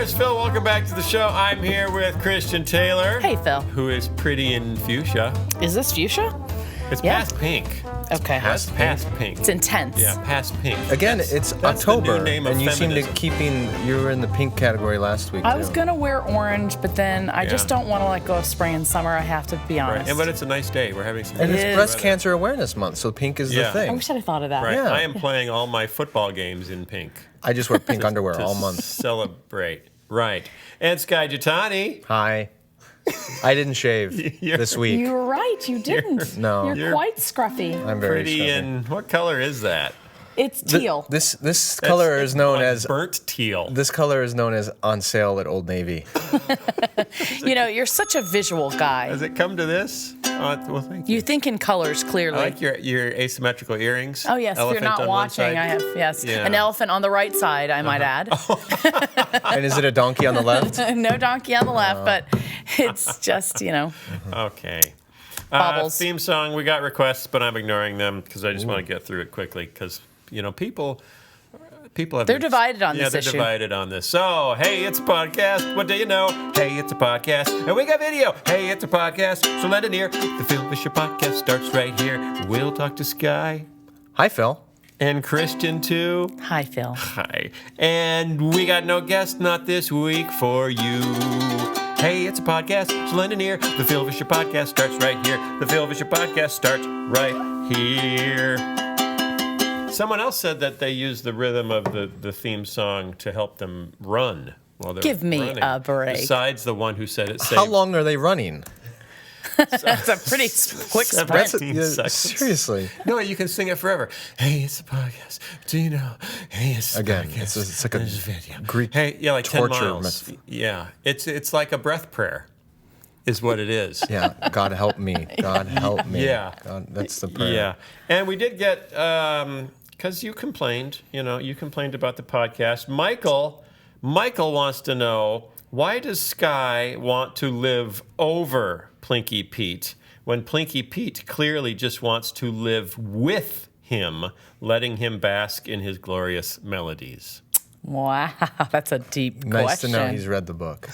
here's Phil. Welcome back to the show. I'm here with Christian Taylor. Hey, Phil. Who is pretty in fuchsia. Is this fuchsia? It's past pink. Okay. Past pink. It's intense. Yeah, past pink. Again, that's October, the new name of and you feminism. seem to you were in the pink category last week, I was going to wear orange, but then I just don't want to let go of spring and summer. I have to be honest. Right. But it's a nice day. We're having some And nice it's Breast Cancer Awareness Month, so pink is the Yeah. thing. I wish I'd have thought of that. Right. Yeah. I am playing all my football games in pink. I just wear pink underwear to all month. Celebrate. Right. And Sky Jitani. Hi. I didn't shave this week. You were right. You didn't. No. You're quite scruffy. I'm very Pretty scruffy. and what color is that? It's teal. This color is known like as burnt teal. This color is known as on sale at Old Navy. You're such a visual guy. Does it come to this? Well, thank you. You think in colors clearly. I like your asymmetrical earrings. Oh, yes. If Elephant you're not on one watching, side. I have, yes. Yeah. An elephant on the right side, I might add. And is it a donkey on the left? No donkey on the left, but it's just, Okay. Bobbles. Theme song. We got requests, but I'm ignoring them because I just want to get through it quickly because, people have... They're divided on this they're issue. divided on this. So, hey, it's a podcast. What do you know? Hey, it's a podcast. And we got video. Hey, it's a podcast. So lend an ear. The Phil Vischer podcast starts right here. We'll talk to Sky. Hi, Phil. And Christian, too. Hi, Phil. Hi. And we got no guest, not this week for you. Hey, it's a podcast, so lend an ear. The Phil Vischer podcast starts right here. The Phil Vischer podcast starts right here. Someone else said that they use the rhythm of the theme song to help them run while they're Give me running. a break. Besides the one who said it saved How long are they running? That's a pretty quick sprint. 17 seconds. Seriously. No, you can sing it forever. Hey, it's a podcast. Do you know? Hey, it's a Again, podcast. it's like a There's video. Greek Hey, yeah, like 10 torture miles. method. Yeah, it's like a breath prayer, is what it is. Yeah, God help me. God help me. Yeah. God, that's the prayer. Yeah, and we did get because you complained. You complained about the podcast. Michael wants to know, why does Sky want to live over Plinky Pete when Plinky Pete clearly just wants to live with him, letting him bask in his glorious melodies? Wow, that's a deep Nice question. to know he's read the book.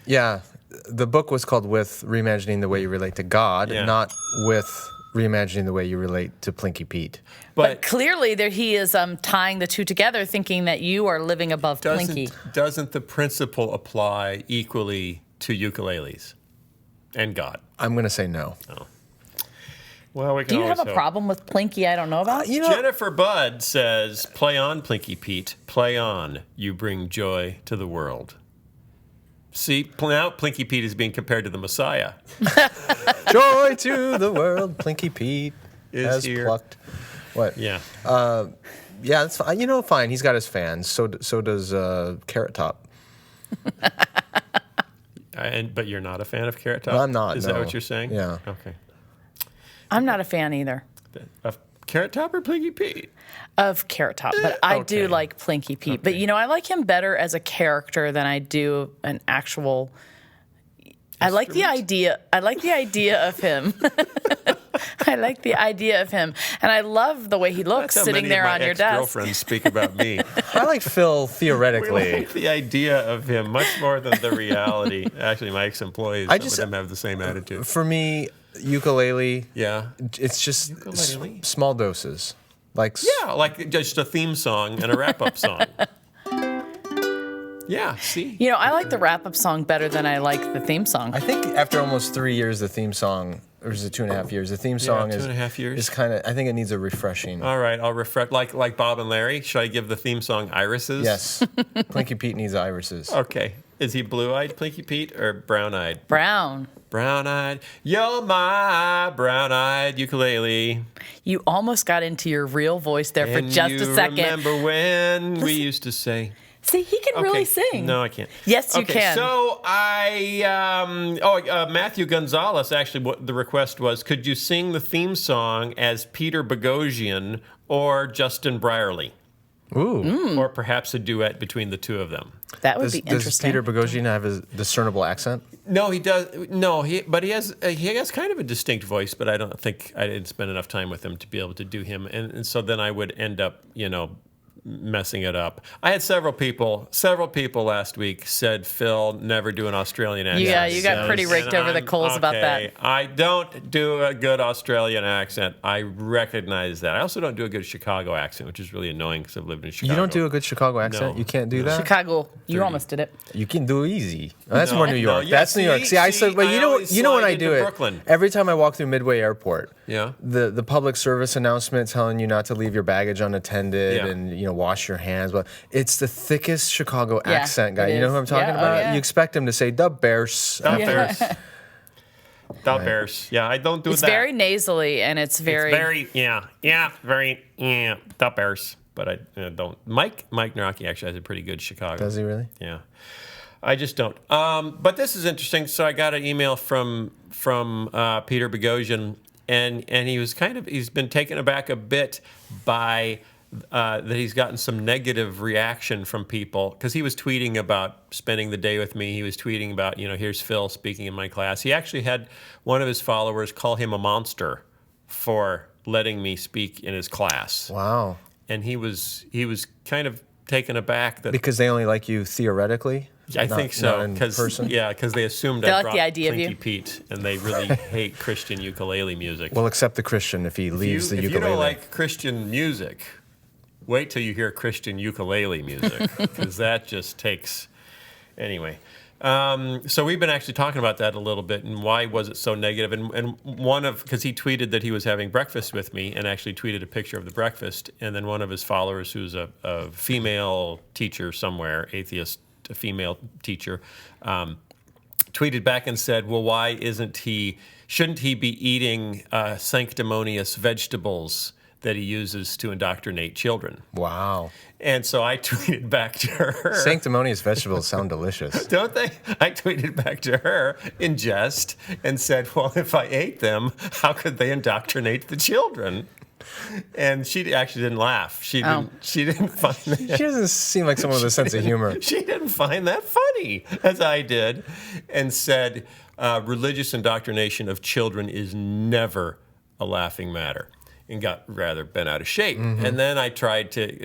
Yeah, the book was called With Reimagining the Way You Relate to God, Yeah. not With Reimagining the Way You Relate to Plinky Pete. But clearly there he is tying the two together, thinking that you are living above Plinky. Doesn't the principle apply equally to ukuleles and God? I'm going to say no. Oh. Well, we can Do you always have a hope. problem with Plinky I don't know about? Jennifer Budd says, play on, Plinky Pete. Play on. You bring joy to the world. See, now Plinky Pete is being compared to the Messiah. Joy to the world, Plinky Pete Is has here. plucked. What? Yeah. Yeah, that's fine. Fine. He's got his fans. So does Carrot Top. But you're not a fan of Carrot Top? No, I'm not, Is no. that what you're saying? Yeah. Okay. I'm not a fan either Of Carrot Top or Plinky Pete? of Carrot Top, but I do Okay. like Plinky Pete. But I like him better as a character than I do an actual. I like the idea. I like the idea of him. I like the idea of him, and I love the way he looks That's how sitting many there of my on your desk. ex-girlfriends speak about me. I like Phil We theoretically. like the idea of him much more than the reality. Actually, my ex-employees, some of them have the same attitude. For me, ukulele, Yeah. it's just Ukulele? small doses. Like Yeah, like just a theme song and a wrap-up song. Yeah, see? I like the wrap-up song better than I like the theme song. I think after almost 3 years, the theme song, or is it 2.5 years? The theme song 2.5 years. is kind of. I think it needs a refreshing. All right, I'll refresh. Like Bob and Larry, should I give the theme song irises? Yes, Plinky Pete needs irises. Okay. Is he blue-eyed, Plinky Pete, or brown-eyed? Brown. Brown-eyed. You're my brown-eyed ukulele. You almost got into your real voice there for And just you a second. remember when we used to say... See, he can really sing. No, I can't. Yes, you Okay, can. so Matthew Gonzalez, actually, what the request was, could you sing the theme song as Peter Boghossian or Justin Brierley? Ooh. Or perhaps a duet between the two of them. That would Does, be does interesting. Peter Boghossian have a discernible accent? No, he does. No, he has kind of a distinct voice, but I didn't spend enough time with him to be able to do him, and so then I would end up, messing it up. I had several people last week said, Phil, never do an Australian accent. Yeah, you got pretty raked over the coals about that. I don't do a good Australian accent. I recognize that. I also don't do a good Chicago accent, which is really annoying because I've lived in Chicago. You don't do a good Chicago accent? No. You can't do that? Chicago, you almost did it. You can do easy. Oh, that's more New York. No, yeah, That's New York. See, I said, but I you know always when slide I do into it. Brooklyn. Every time I walk through Midway Airport, Yeah. the public service announcement telling you not to leave your baggage unattended Yeah. and wash your hands. But it's the thickest Chicago Yeah, accent guy. it You know is. who I'm talking Yeah, oh, about? yeah. You expect him to say "the Bears." The Bears. The Bears. Yeah, I don't do It's that. very nasally, and it's very... The Bears. But I don't. Mike Naraki actually has a pretty good Chicago. Does he really? Yeah. I just don't. But this is interesting. So I got an email from Peter Boghossian, and he's been taken aback a bit by that he's gotten some negative reaction from people because he was tweeting about spending the day with me. He was tweeting about, here's Phil speaking in my class. He actually had one of his followers call him a monster for letting me speak in his class. Wow. And he was kind of taken aback that Because they only like you theoretically. I think so, because they assumed They I like brought the idea of Plinky you. Pete, and they really hate Christian ukulele music. Well, except the Christian if he leaves the If ukulele. you don't like Christian music, wait till you hear Christian ukulele music, because that just takes. Anyway, so we've been actually talking about that a little bit, and why was it so negative? And because he tweeted that he was having breakfast with me, and actually tweeted a picture of the breakfast, and then one of his followers, who's a female teacher somewhere, atheist. A female teacher, tweeted back and said, well, why shouldn't he be eating sanctimonious vegetables that he uses to indoctrinate children? Wow. And so I tweeted back to her. Sanctimonious vegetables sound delicious. Don't they? I tweeted back to her in jest and said, well, if I ate them, how could they indoctrinate the children? And she actually didn't laugh. She didn't find that. She doesn't seem like someone with a sense of humor. She didn't find that funny, as I did, and said, religious indoctrination of children is never a laughing matter, and got rather bent out of shape. Mm-hmm. And then I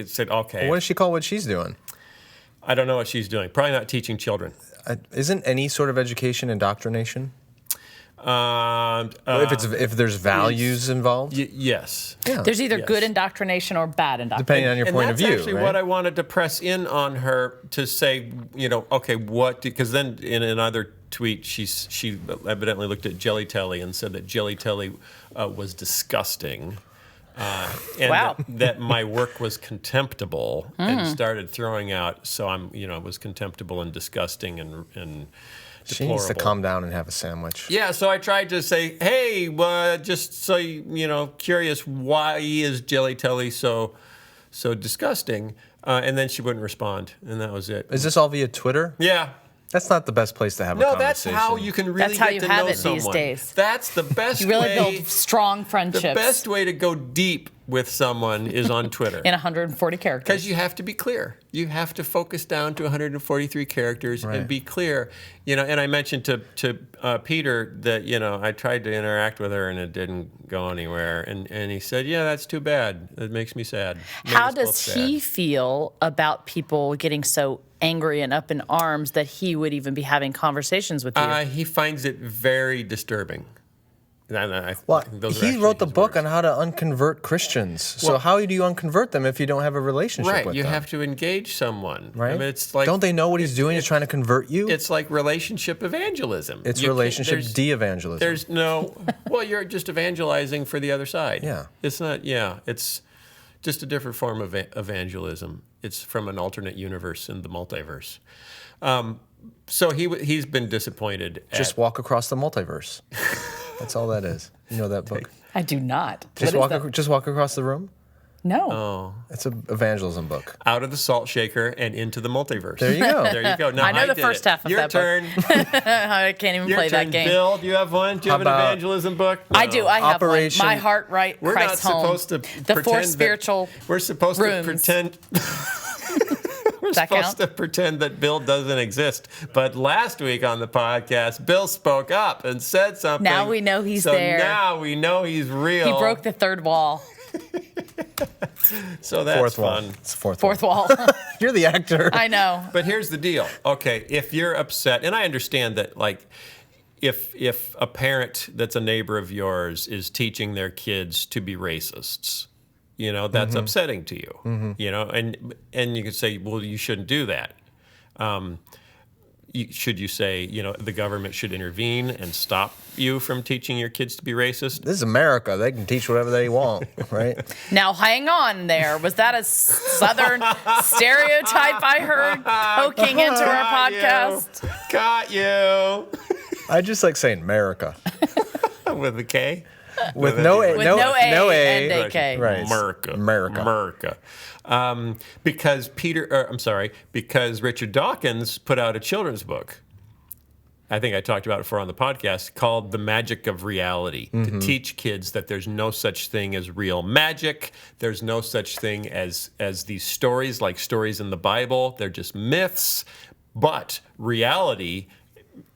said, okay. Well, what does she call what she's doing? I don't know what she's doing. Probably not teaching children. Isn't any sort of education indoctrination? If there's values involved? Yes. Yeah. There's either good indoctrination or bad indoctrination. Depending on your point of view. And that's actually right? what I wanted to press in on her to say, okay, what? Because then in another tweet, she evidently looked at Jelly Telly and said that Jelly Telly was disgusting. And Wow. that my work was contemptible and started throwing out, so it was contemptible and disgusting and She needs to calm down and have a sandwich. Yeah, so I tried to say, hey, just so curious, why is Jelly Telly so disgusting? And then she wouldn't respond, and that was it. Is this all via Twitter? Yeah. That's not the best place to have a No, conversation. that's how you can really That's how get you to have know it someone. these days. That's the best You really way. build strong friendships. The best way to go deep with someone is on Twitter. In 140 characters. Because you have to be clear. You have to focus down to 143 characters and be clear. And I mentioned to Peter that, I tried to interact with her and it didn't go anywhere. And he said, yeah, that's too bad. It makes me sad. How does he feel about people getting so angry and up in arms that he would even be having conversations with you? He finds it very disturbing. Well, he wrote the book on how to unconvert Christians. So how do you unconvert them if you don't have a relationship with them? Right, you have to engage someone. Right? I mean, it's like, don't they know what he's doing? He's trying to convert you? It's like relationship evangelism. It's relationship de-evangelism. There's no, you're just evangelizing for the other side. Yeah. It's not, it's just a different form of evangelism. It's from an alternate universe in the multiverse. So he's been disappointed. Just walk across the multiverse. That's all that is. You know that book? I do not. Just walk across the room? No. Oh. It's an evangelism book. Out of the salt shaker and into the multiverse. There you go. There you go. Now, I know the did first it. half of Your that turn. book. I can't even Your play turn. that game. Bill, do you have one? Do you How have an about- evangelism book? I do. I have Operation- one. My heart, right, We're Christ not home. supposed to The four pretend spiritual we're supposed rooms. to pretend. We're That supposed count? to pretend that Bill doesn't exist. But last week on the podcast, Bill spoke up and said something. Now we know he's there. So now we know he's real. He broke the third wall. So that's fun. It's fourth wall. You're the actor. I know. But here's the deal. Okay, if you're upset, and I understand that, like, if a parent that's a neighbor of yours is teaching their kids to be racists, you know, that's upsetting to you. You know, and you could say, well, you shouldn't do that. Should you say, you know, the government should intervene and stop you from teaching your kids to be racist? This is America. They can teach whatever they want, right? Now, hang on there. Was that a Southern stereotype I heard poking into our podcast? Got you. I just like saying America. With a K? With no A. With no A and a K. Right. America. Because because Richard Dawkins put out a children's book. I think I talked about it before on the podcast, called The Magic of Reality, to teach kids that there's no such thing as real magic. There's no such thing as these stories, like stories in the Bible. They're just myths. But reality,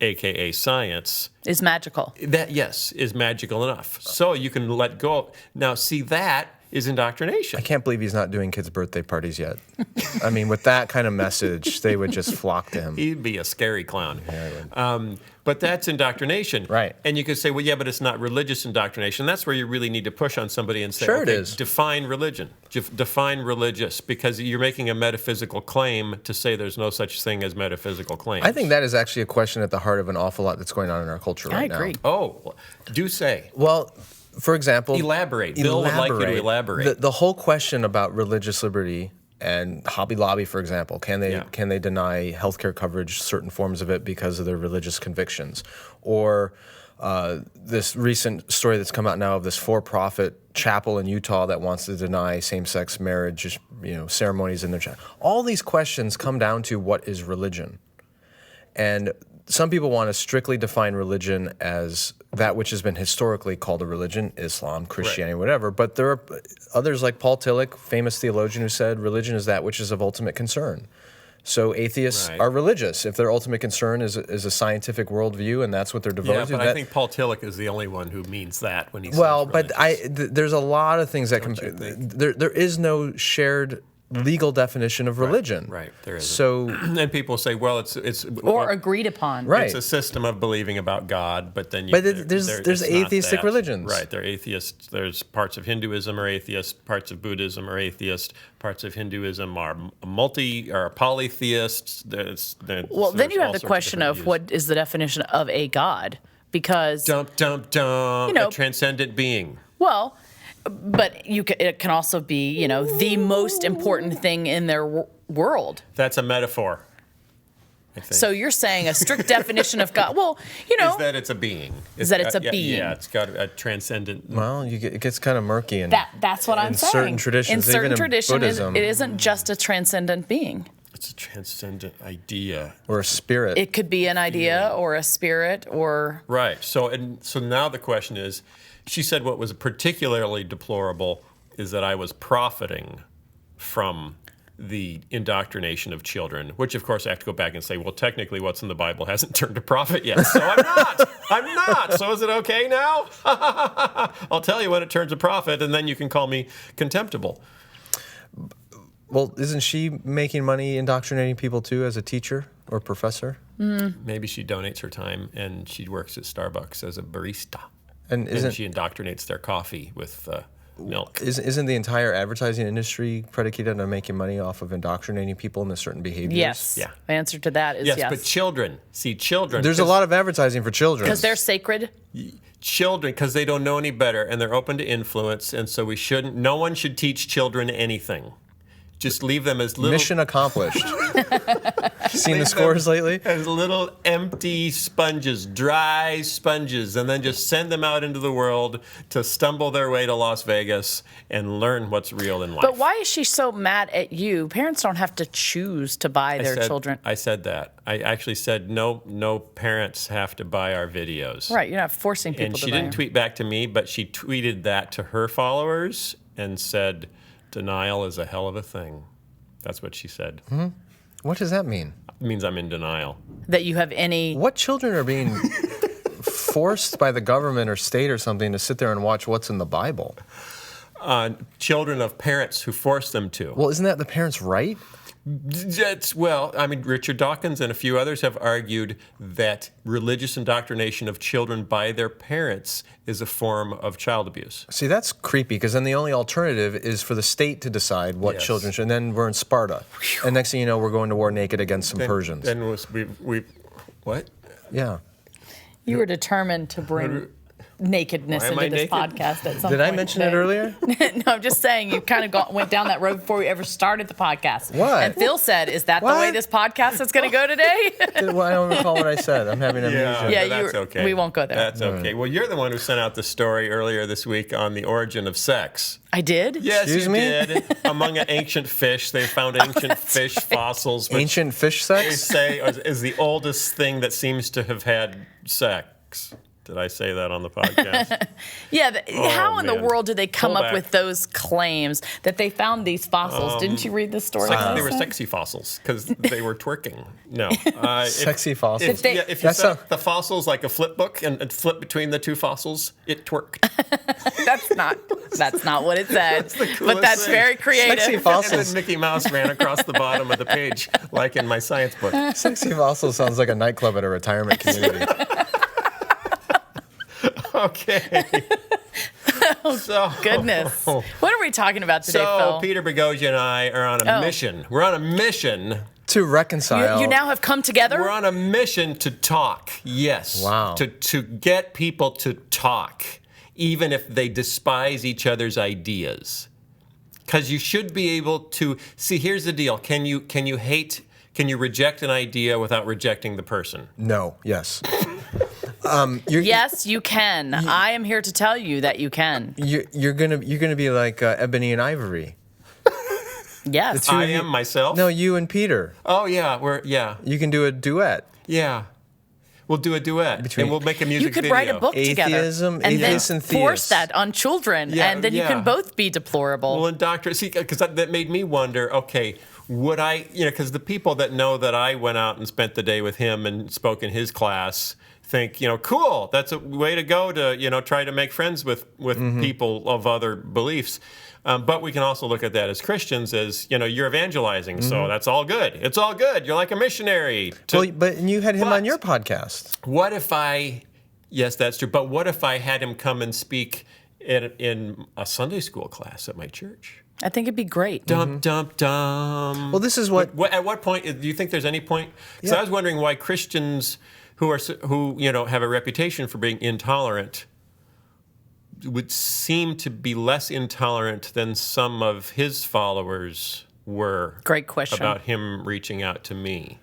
a.k.a. science, is magical. That, yes, is magical enough. So you can let go. Now, see, that is indoctrination. I can't believe he's not doing kids' birthday parties yet. I mean, with that kind of message, they would just flock to him. He'd be a scary clown. Yeah, but that's indoctrination. Right. And you could say, well, yeah, but it's not religious indoctrination. That's where you really need to push on somebody and say, sure, okay, it is. Define religion. Define religious, because you're making a metaphysical claim to say there's no such thing as metaphysical claims. I think that is actually a question at the heart of an awful lot that's going on in our culture right now. I agree. Oh, do say. Well, for example... Elaborate. Bill would like you to elaborate. The whole question about religious liberty and Hobby Lobby, for example, can they deny healthcare coverage, certain forms of it, because of their religious convictions? Or this recent story that's come out now of this for-profit chapel in Utah that wants to deny same-sex marriage, ceremonies in their chapel. All these questions come down to what is religion. And some people want to strictly define religion as that which has been historically called a religion, Islam, Christianity, whatever. But there are others like Paul Tillich, famous theologian, who said religion is that which is of ultimate concern. So atheists are religious if their ultimate concern is a scientific worldview, and that's what they're devoted to. Yeah, but I think Paul Tillich is the only one who means that when he says well, religious. but there's a lot of things that can. There is no shared legal definition of religion. Right, there is. So, and people say, well, it's or agreed upon. Right. It's a system of believing about God, but then there's atheistic religions. Right, they're atheists. There's parts of Hinduism are atheist, parts of Buddhism are atheist, parts of Hinduism are polytheists. Well, then you have the question of what is the definition of a God? Because a transcendent being. Well, but it can also be, the most important thing in their world. That's a metaphor, I think. So you're saying a strict definition of God. Well, is that it's a being. It's a being. Yeah, it's got a transcendent. Well, it gets kind of murky. That's what I'm saying. Certain traditions, in certain even traditions, in Buddhism, it isn't just a transcendent being. It's a transcendent idea. Or a spirit. It could be an idea or a spirit or... Right. So now the question is, she said what was particularly deplorable is that I was profiting from the indoctrination of children, which, of course, I have to go back and say, well, technically what's in the Bible hasn't turned to profit yet, so I'm not. I'm not. So is it okay now? I'll tell you when it turns to profit, and then you can call me contemptible. Well, isn't she making money indoctrinating people, too, as a teacher or professor? Maybe she donates her time, and she works at Starbucks as a barista. And she indoctrinates their coffee with milk. Isn't the entire advertising industry predicated on making money off of indoctrinating people into certain behaviors? Yes. Yeah. The answer to that is yes. Yes, but children. See, children. There's a lot of advertising for children. Because they're sacred. Children, because they don't know any better, and they're open to influence, and so no one should teach children anything. Just leave them as little... Mission accomplished. Seen the scores lately? As little empty sponges, dry sponges, and then just send them out into the world to stumble their way to Las Vegas and learn what's real in life. But why is she so mad at you? Parents don't have to choose to buy their children. I said that. I actually said no parents have to buy our videos. Right, you're not forcing people to buy. And she didn't tweet back to me, but she tweeted that to her followers and said... Denial is a hell of a thing. That's what she said. Mm-hmm. What does that mean? It means I'm in denial. That you have any... What children are being forced by the government or state or something to sit there and watch what's in the Bible? children of parents who force them to. Well, isn't that the parents' right? Richard Dawkins and a few others have argued that religious indoctrination of children by their parents is a form of child abuse. See, that's creepy, because then the only alternative is for the state to decide what children should. And then we're in Sparta. And next thing you know, we're going to war naked against some Persians. Then we what? Yeah. You were determined to bring nakedness into this naked? podcast at some Did point. I mention it earlier? No, I'm just saying you kind of went down that road before we ever started the podcast. What? And Phil said, "Is that the What? way this podcast is going to go today?" Well, I don't recall what I said. I'm having amnesia. Yeah, that's okay. we won't go there. That's okay. Well, you're the one who sent out the story earlier this week on the origin of sex. I did? Yes, Excuse you me? did. Among ancient fish, they found ancient fish fossils, which Ancient fish they sex? say is the oldest thing that seems to have had sex. Did I say that on the podcast? Yeah, how in the man. world did they come Pull up back. with those claims that they found these fossils? Didn't you read the story? They were last night? sexy fossils because they were twerking. No. Sexy fossils. If you That's set up the fossils like a flip book and flip between the two fossils, it twerked. That's not what it said. the But coolest that's thing. very creative. Sexy And fossils. then Mickey Mouse ran across the bottom of the page, like in my science book. Sexy fossils sounds like a nightclub at a retirement community. Okay. So Goodness. What are we talking about today, So Phil? Peter Boghossian and I are on a mission. We're on a mission. To reconcile. You now have come together? We're on a mission to talk. Yes. Wow. To get people to talk, even if they despise each other's ideas. Because you should be able to see. Here's the deal. Can you reject an idea without rejecting the person? No. Yes. Yes, you can. I am here to tell you that you can. You're gonna be like Ebony and Ivory. Yes. two I of you- am myself. No, you and Peter. Oh yeah, You can do a duet. yeah. We'll do a duet and we'll make a music You could video. write a book together Atheism, and then atheists and force theists. that on children, Yeah, and then you yeah. can both be deplorable. Well, and Doctor, see, because that made me wonder. Okay, would I? Because the people that know that I went out and spent the day with him and spoke in his class think, cool. That's a way to go to try to make friends with people of other beliefs. But we can also look at that as Christians, as you're evangelizing, so that's all good. It's all good. You're like a missionary. But you had him But- on your podcast. What if I? Yes, that's true. But what if I had him come and speak in a Sunday school class at my church? I think it'd be great. Dum dum dum. Well, this is what. At what point do you think there's any point? Because I was wondering why Christians who have a reputation for being intolerant would seem to be less intolerant than some of his followers were. Great question. About him reaching out to me.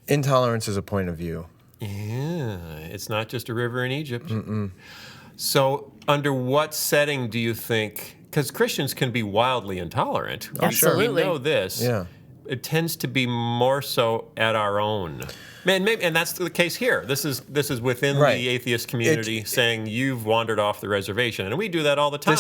Intolerance is a point of view. Yeah, it's not just a river in Egypt. So, under what setting do you think? Because Christians can be wildly intolerant. Absolutely. We know this. Yeah. It tends to be more so at our own. And that's the case here. This is within Right. the atheist community saying you've wandered off the reservation, and we do that all the time.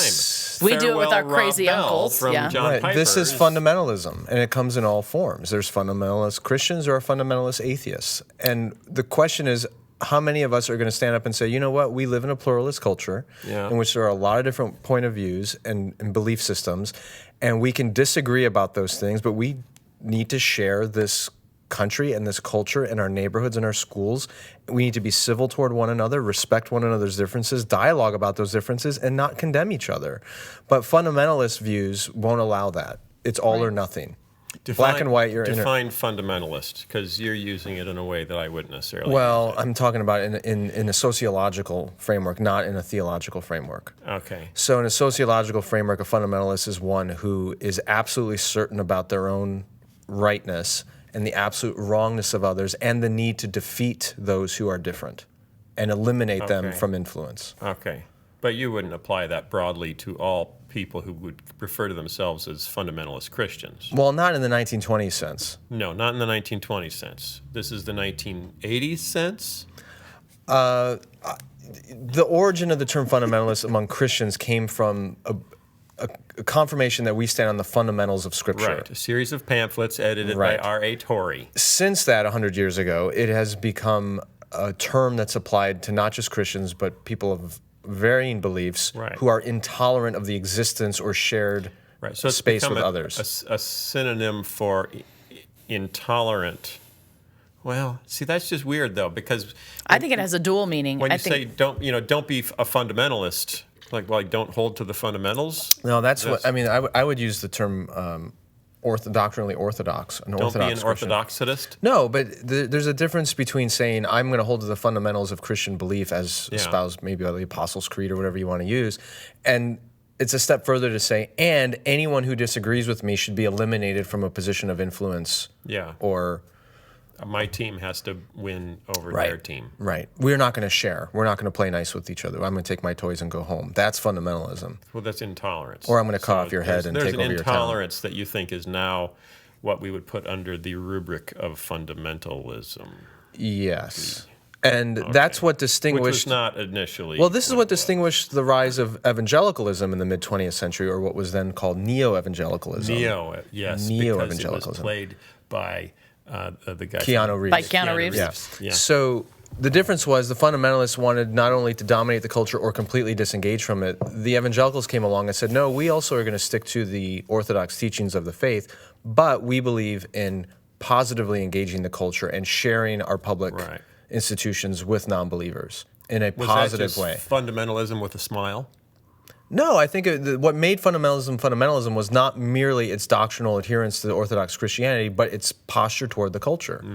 We do it with our Farewell, crazy Rob Bell uncles, from yeah. John Right. Piper. This is fundamentalism, and it comes in all forms. There's fundamentalist Christians, there are fundamentalist atheists. And the question is, how many of us are going to stand up and say, you know what, we live in a pluralist culture Yeah. in which there are a lot of different point of views and belief systems, and we can disagree about those things, but we need to share this country and this culture in our neighborhoods and our schools. We need to be civil toward one another, respect one another's differences, dialogue about those differences, and not condemn each other. But fundamentalist views won't allow that. It's all or nothing. Black and white, you're in it. define fundamentalist, because you're using it in a way that I wouldn't necessarily. Well, I'm talking about in a sociological framework, not in a theological framework. Okay. So in a sociological framework, a fundamentalist is one who is absolutely certain about their own rightness and the absolute wrongness of others and the need to defeat those who are different and eliminate them Okay. from influence. Okay. But you wouldn't apply that broadly to all people who would refer to themselves as fundamentalist Christians. Well, not in the 1920s sense. No, not in the 1920 sense. This is the 1980s sense. The origin of the term fundamentalist among Christians came from a confirmation that we stand on the fundamentals of Scripture. Right. A series of pamphlets edited Right. by R.A. Torrey. Since that, 100 years ago, it has become a term that's applied to not just Christians, but people of varying beliefs Right. who are intolerant of the existence or shared So it's space become with others. a synonym for intolerant. Well, see, that's just weird though, because I think it has a dual meaning. when I you think say don't be a fundamentalist, like don't hold to the fundamentals. No, that's what I mean. I would use the term doctrinally orthodox. Don't be an Christian. orthodoxist. No, but there's a difference between saying I'm going to hold to the fundamentals of Christian belief as espoused maybe by the Apostles' Creed or whatever you want to use, and it's a step further to say, and anyone who disagrees with me should be eliminated from a position of influence. Yeah. Or My team has to win over their team. Right. We're not going to share. We're not going to play nice with each other. I'm going to take my toys and go home. That's fundamentalism. Well, that's intolerance. Or I'm going to cut off your head and take over your town. There's an intolerance that you think is now what we would put under the rubric of fundamentalism. Yes. And that's what distinguished... Which was not initially... Well, this is what distinguished the rise of evangelicalism in the mid-20th century, or what was then called neo-evangelicalism. Yes. Neo-evangelicalism. Because it was played by the guy... Keanu Reeves. by Keanu Reeves. Yeah. So the difference was the fundamentalists wanted not only to dominate the culture or completely disengage from it. The evangelicals came along and said, no, we also are going to stick to the orthodox teachings of the faith, but we believe in positively engaging the culture and sharing our public institutions with non-believers in a positive way. Fundamentalism with a smile? No, I think what made fundamentalism was not merely its doctrinal adherence to the Orthodox Christianity, but its posture toward the culture,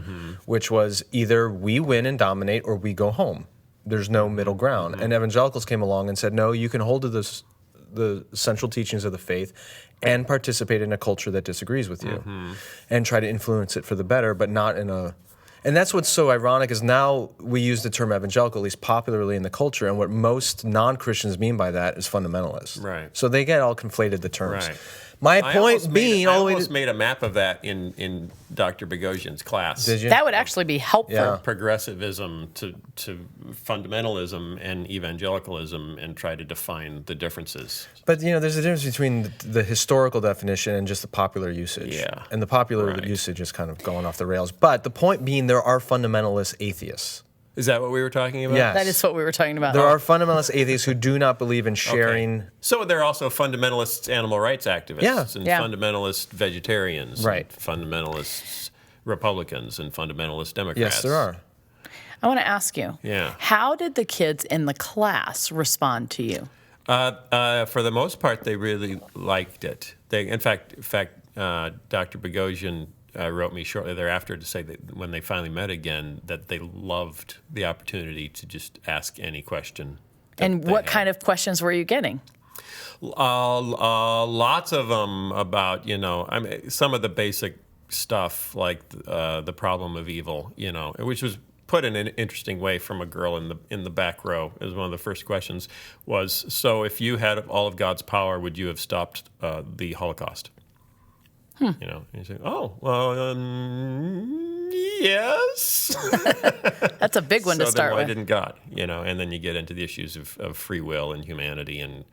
which was either we win and dominate or we go home. There's no middle ground. And evangelicals came along and said, no, you can hold to the central teachings of the faith and participate in a culture that disagrees with you and try to influence it for the better, but not in a... And that's what's so ironic is now we use the term evangelical, at least popularly in the culture, and what most non-Christians mean by that is fundamentalist. Right. So they get all conflated, the terms. Right. My point being... I almost made a map of that in Dr. Bogosian's class. Did you? That would actually be helpful. Yeah. Progressivism to fundamentalism and evangelicalism, and try to define the differences. But, there's a difference between the historical definition and just the popular usage. Yeah. And the popular usage is kind of going off the rails. But the point being, there are fundamentalist atheists. Is that what we were talking about? Yes. That is what we were talking about. There are fundamentalist atheists who do not believe in sharing... Okay. So there are also fundamentalist animal rights activists and fundamentalist vegetarians, right? And fundamentalists Republicans and fundamentalist Democrats. Yes, there are. I want to ask you, how did the kids in the class respond to you? For the most part, they really liked it. In fact, Dr. Bogosian wrote me shortly thereafter to say that when they finally met again, that they loved the opportunity to just ask any question. And what kind of questions were you getting? Lots of them about, some of the basic stuff like the problem of evil, which was put in an interesting way from a girl in the back row. As one of the first questions was, so if you had all of God's power, would you have stopped the Holocaust? And you say, oh, well, yes. That's a big one to start then why with. didn't God? And then you get into the issues of free will and humanity, and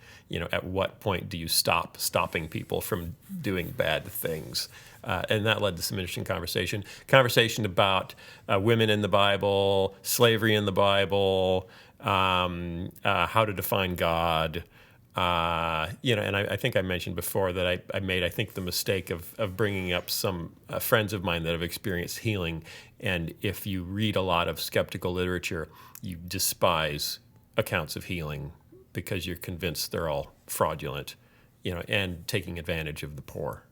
at what point do you stop stopping people from doing bad things? And that led to some interesting conversation about women in the Bible, slavery in the Bible, how to define God. And I think I mentioned before that I made, I think, the mistake of bringing up some friends of mine that have experienced healing. And if you read a lot of skeptical literature, you despise accounts of healing because you're convinced they're all fraudulent, and taking advantage of the poor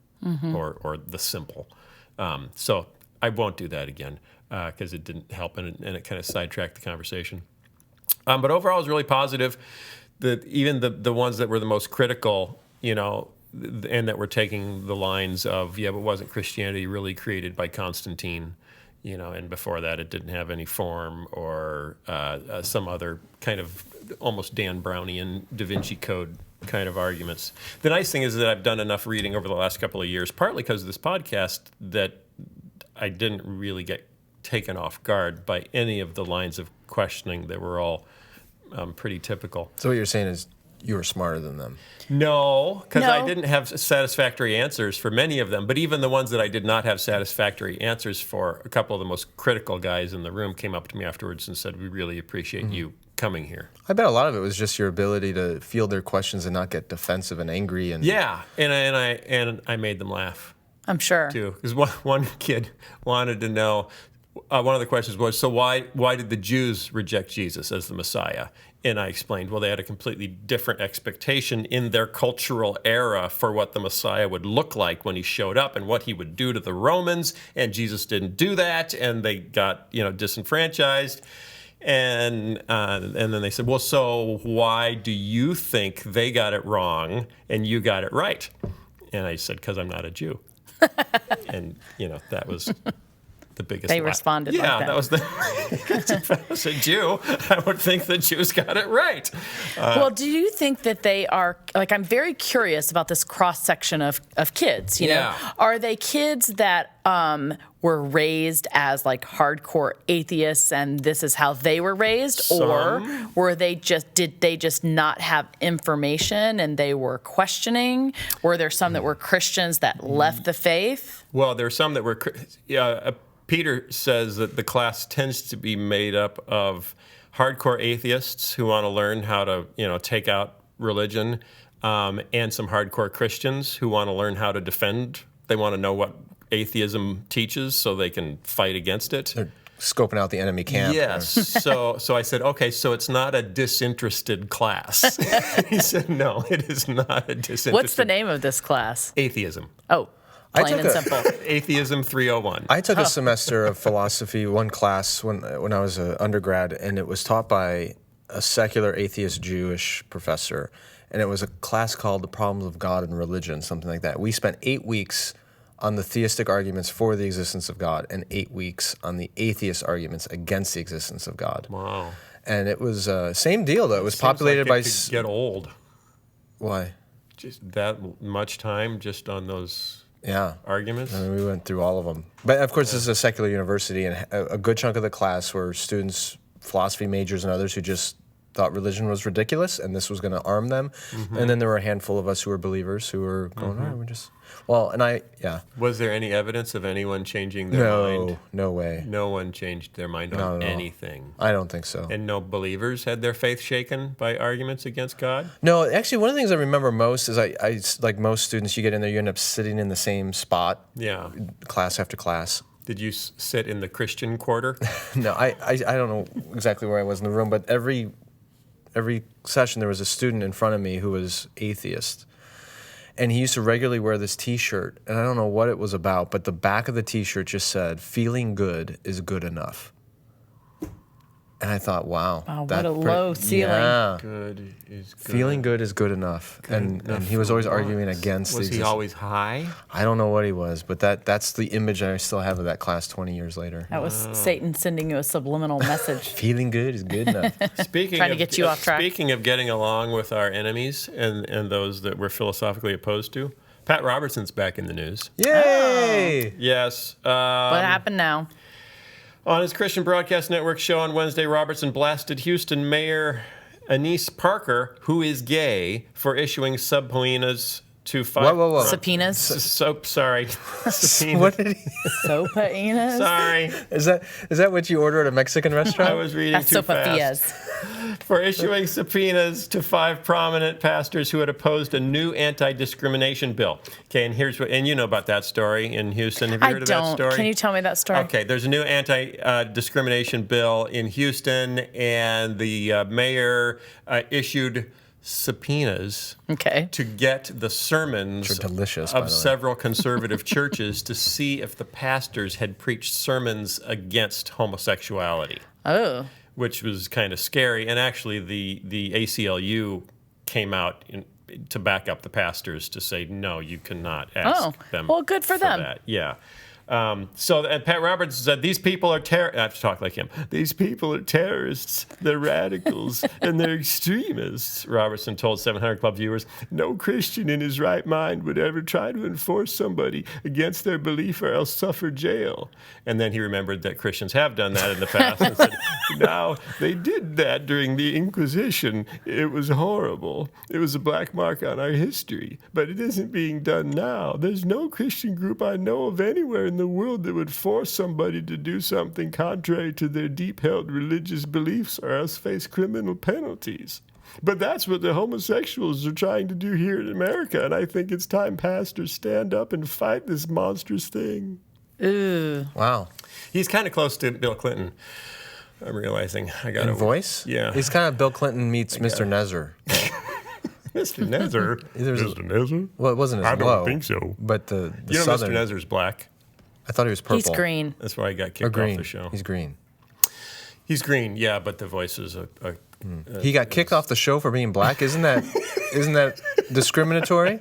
or the simple. So I won't do that again because it didn't help and it kind of sidetracked the conversation. But overall, it was really positive. Even the ones that were the most critical, and that were taking the lines of, but wasn't Christianity really created by Constantine? And before that, it didn't have any form, or some other kind of almost Dan Brownian Da Vinci Code kind of arguments. The nice thing is that I've done enough reading over the last couple of years, partly because of this podcast, that I didn't really get taken off guard by any of the lines of questioning that were all pretty typical. So what you're saying is you were smarter than them. No, because I didn't have satisfactory answers for many of them. But even the ones that I did not have satisfactory answers for, a couple of the most critical guys in the room came up to me afterwards and said, we really appreciate you coming here. I bet a lot of it was just your ability to field their questions and not get defensive and angry. And Yeah, and I made them laugh I'm sure. too, because one kid wanted to know. One of the questions was, so why did the Jews reject Jesus as the Messiah? And I explained, well, they had a completely different expectation in their cultural era for what the Messiah would look like when he showed up and what he would do to the Romans. And Jesus didn't do that, and they got disenfranchised. And then they said, well, so why do you think they got it wrong and you got it right? And I said, because I'm not a Jew. And that was the biggest. They responded like that. Yeah, that was the. If I was a Jew, I would think the Jews got it right. Well, do you think that they are, like, I'm very curious about this cross-section of kids, you know? Are they kids that were raised as, like, hardcore atheists and this is how they were raised? Or were they did they just not have information and they were questioning? Were there some that were Christians that left the faith? Well, there are some that were. Peter says that the class tends to be made up of hardcore atheists who want to learn how to, take out religion, and some hardcore Christians who want to learn how to defend. They want to know what atheism teaches so they can fight against it. They're scoping out the enemy camp. Yes. So I said, okay, so it's not a disinterested class. He said, no, it is not a disinterested. What's the name of this class? Atheism. Oh, plain and simple. Atheism 301. I took a semester of philosophy, one class when I was an undergrad, and it was taught by a secular atheist Jewish professor, and it was a class called The Problems of God and Religion, something like that. We spent 8 weeks on the theistic arguments for the existence of God and 8 weeks on the atheist arguments against the existence of God. Wow. And it was same deal, though. It was populated by... It could get old. Why? Just that much time just on those... Yeah. Arguments? I mean, we went through all of them. But, of course, this is a secular university, and a good chunk of the class were students, philosophy majors and others who just thought religion was ridiculous and this was going to arm them. Mm-hmm. And then there were a handful of us who were believers who were going, we're just... Well, and Was there any evidence of anyone changing their mind? No way. No one changed their mind on anything? I don't think so. And no believers had their faith shaken by arguments against God? No, actually, one of the things I remember most is I like most students, you get in there, you end up sitting in the same spot. Yeah. Class after class. Did you sit in the Christian quarter? No, I don't know exactly where I was in the room, but every session there was a student in front of me who was atheist. And he used to regularly wear this T-shirt, and I don't know what it was about, but the back of the T-shirt just said, "Feeling good is good enough." And I thought, wow. What a low ceiling. Yeah. Good is good. Feeling good is good enough. And he was always arguing against Was he always high? I don't know what he was, but that's the image I still have of that class 20 years later. That was Satan sending you a subliminal message. Feeling good is good enough. Trying to get you off track. Speaking of getting along with our enemies and those that we're philosophically opposed to, Pat Robertson's back in the news. Yay! Yes. What happened now? On his Christian Broadcast Network show on Wednesday, Robertson blasted Houston Mayor Anise Parker, who is gay, for issuing subpoenas to 5... Whoa. Subpoenas? Sorry. Subpoenas. What did he... Subpoenas? Sorry. Is that what you order at a Mexican restaurant? I was reading too fast. For issuing subpoenas to 5 prominent pastors who had opposed a new anti-discrimination bill. Okay, and you know about that story in Houston. Have you heard of that story? Can you tell me that story? Okay, there's a new anti-discrimination bill in Houston, and the mayor issued subpoenas to get the sermons of several conservative churches to see if the pastors had preached sermons against homosexuality. Oh. Which was kind of scary. And actually, the ACLU came out to back up the pastors to say, no, you cannot ask them. Well, good for them. That. Yeah. So Pat Roberts said, these people are I have to talk like him. These people are terrorists, they're radicals, and they're extremists. Robertson told 700 Club viewers, no Christian in his right mind would ever try to enforce somebody against their belief or else suffer jail. And then he remembered that Christians have done that in the past and said, now, they did that during the Inquisition. It was horrible. It was a black mark on our history, but it isn't being done now. There's no Christian group I know of anywhere in in the world that would force somebody to do something contrary to their deep-held religious beliefs or else face criminal penalties. But that's what the homosexuals are trying to do here in America, and I think it's time pastors stand up and fight this monstrous thing. Ooh. Wow. He's kind of close to Bill Clinton, I'm realizing. In voice? Yeah. He's kind of Bill Clinton meets Mr. Nezzer. Mr. Nezzer? Mr. Nezzer? Well, it wasn't as I low. don't think so. But the You know southern... Mr. Nezzer's black. I thought he was purple. He's green. That's why he got Or kicked green. off the show. He's green. He's green, yeah, but the voice is a He got kicked off the show for being black. Isn't that discriminatory?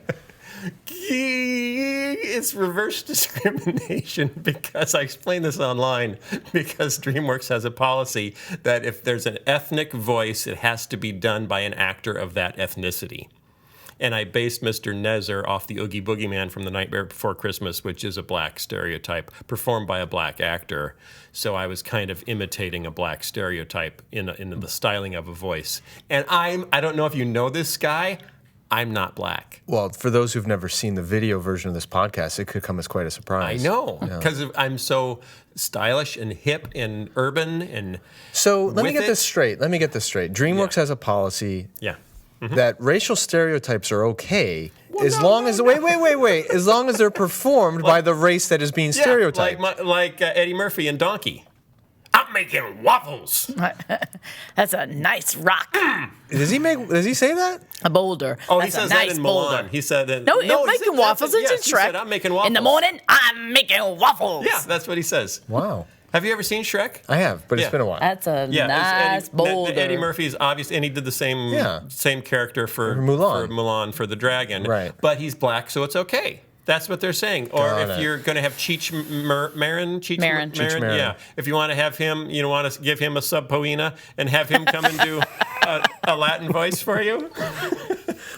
It's reverse discrimination because I explained this online because DreamWorks has a policy that if there's an ethnic voice, it has to be done by an actor of that ethnicity. And I based Mr. Nezzer off the Oogie Boogie Man from The Nightmare Before Christmas, which is a black stereotype performed by a black actor. So I was kind of imitating a black stereotype in the styling of a voice. And I don't know if you know this guy, I'm not black. Well, for those who've never seen the video version of this podcast, it could come as quite a surprise. I know, because I'm so stylish and hip and urban and. So let me with get it. this straight. DreamWorks has a policy Yeah. that racial stereotypes are okay as long as they're performed by the race that is being stereotyped. Like Eddie Murphy and Donkey. I'm making waffles. That's a nice rock. Does he say that? A boulder. Oh, That's he says a nice that in boulder. Mulan. He said that. No, he making said- waffles. It's yes, in he Shrek. said, I'm making waffles. In the morning, I'm making waffles. Yeah, that's what he says. Wow. Have you ever seen Shrek? I have, but it's Yeah. been a while. That's a Yeah, nice boulder. Eddie Murphy's obvious, and he did the same character for Mulan. for the dragon. Right. But he's black, so it's okay. That's what they're saying. Or Got if it. you're going to have Cheech Marin, Marin. yeah. If you want to have him, you want to give him a sub poena and have him come and do a Latin voice for you.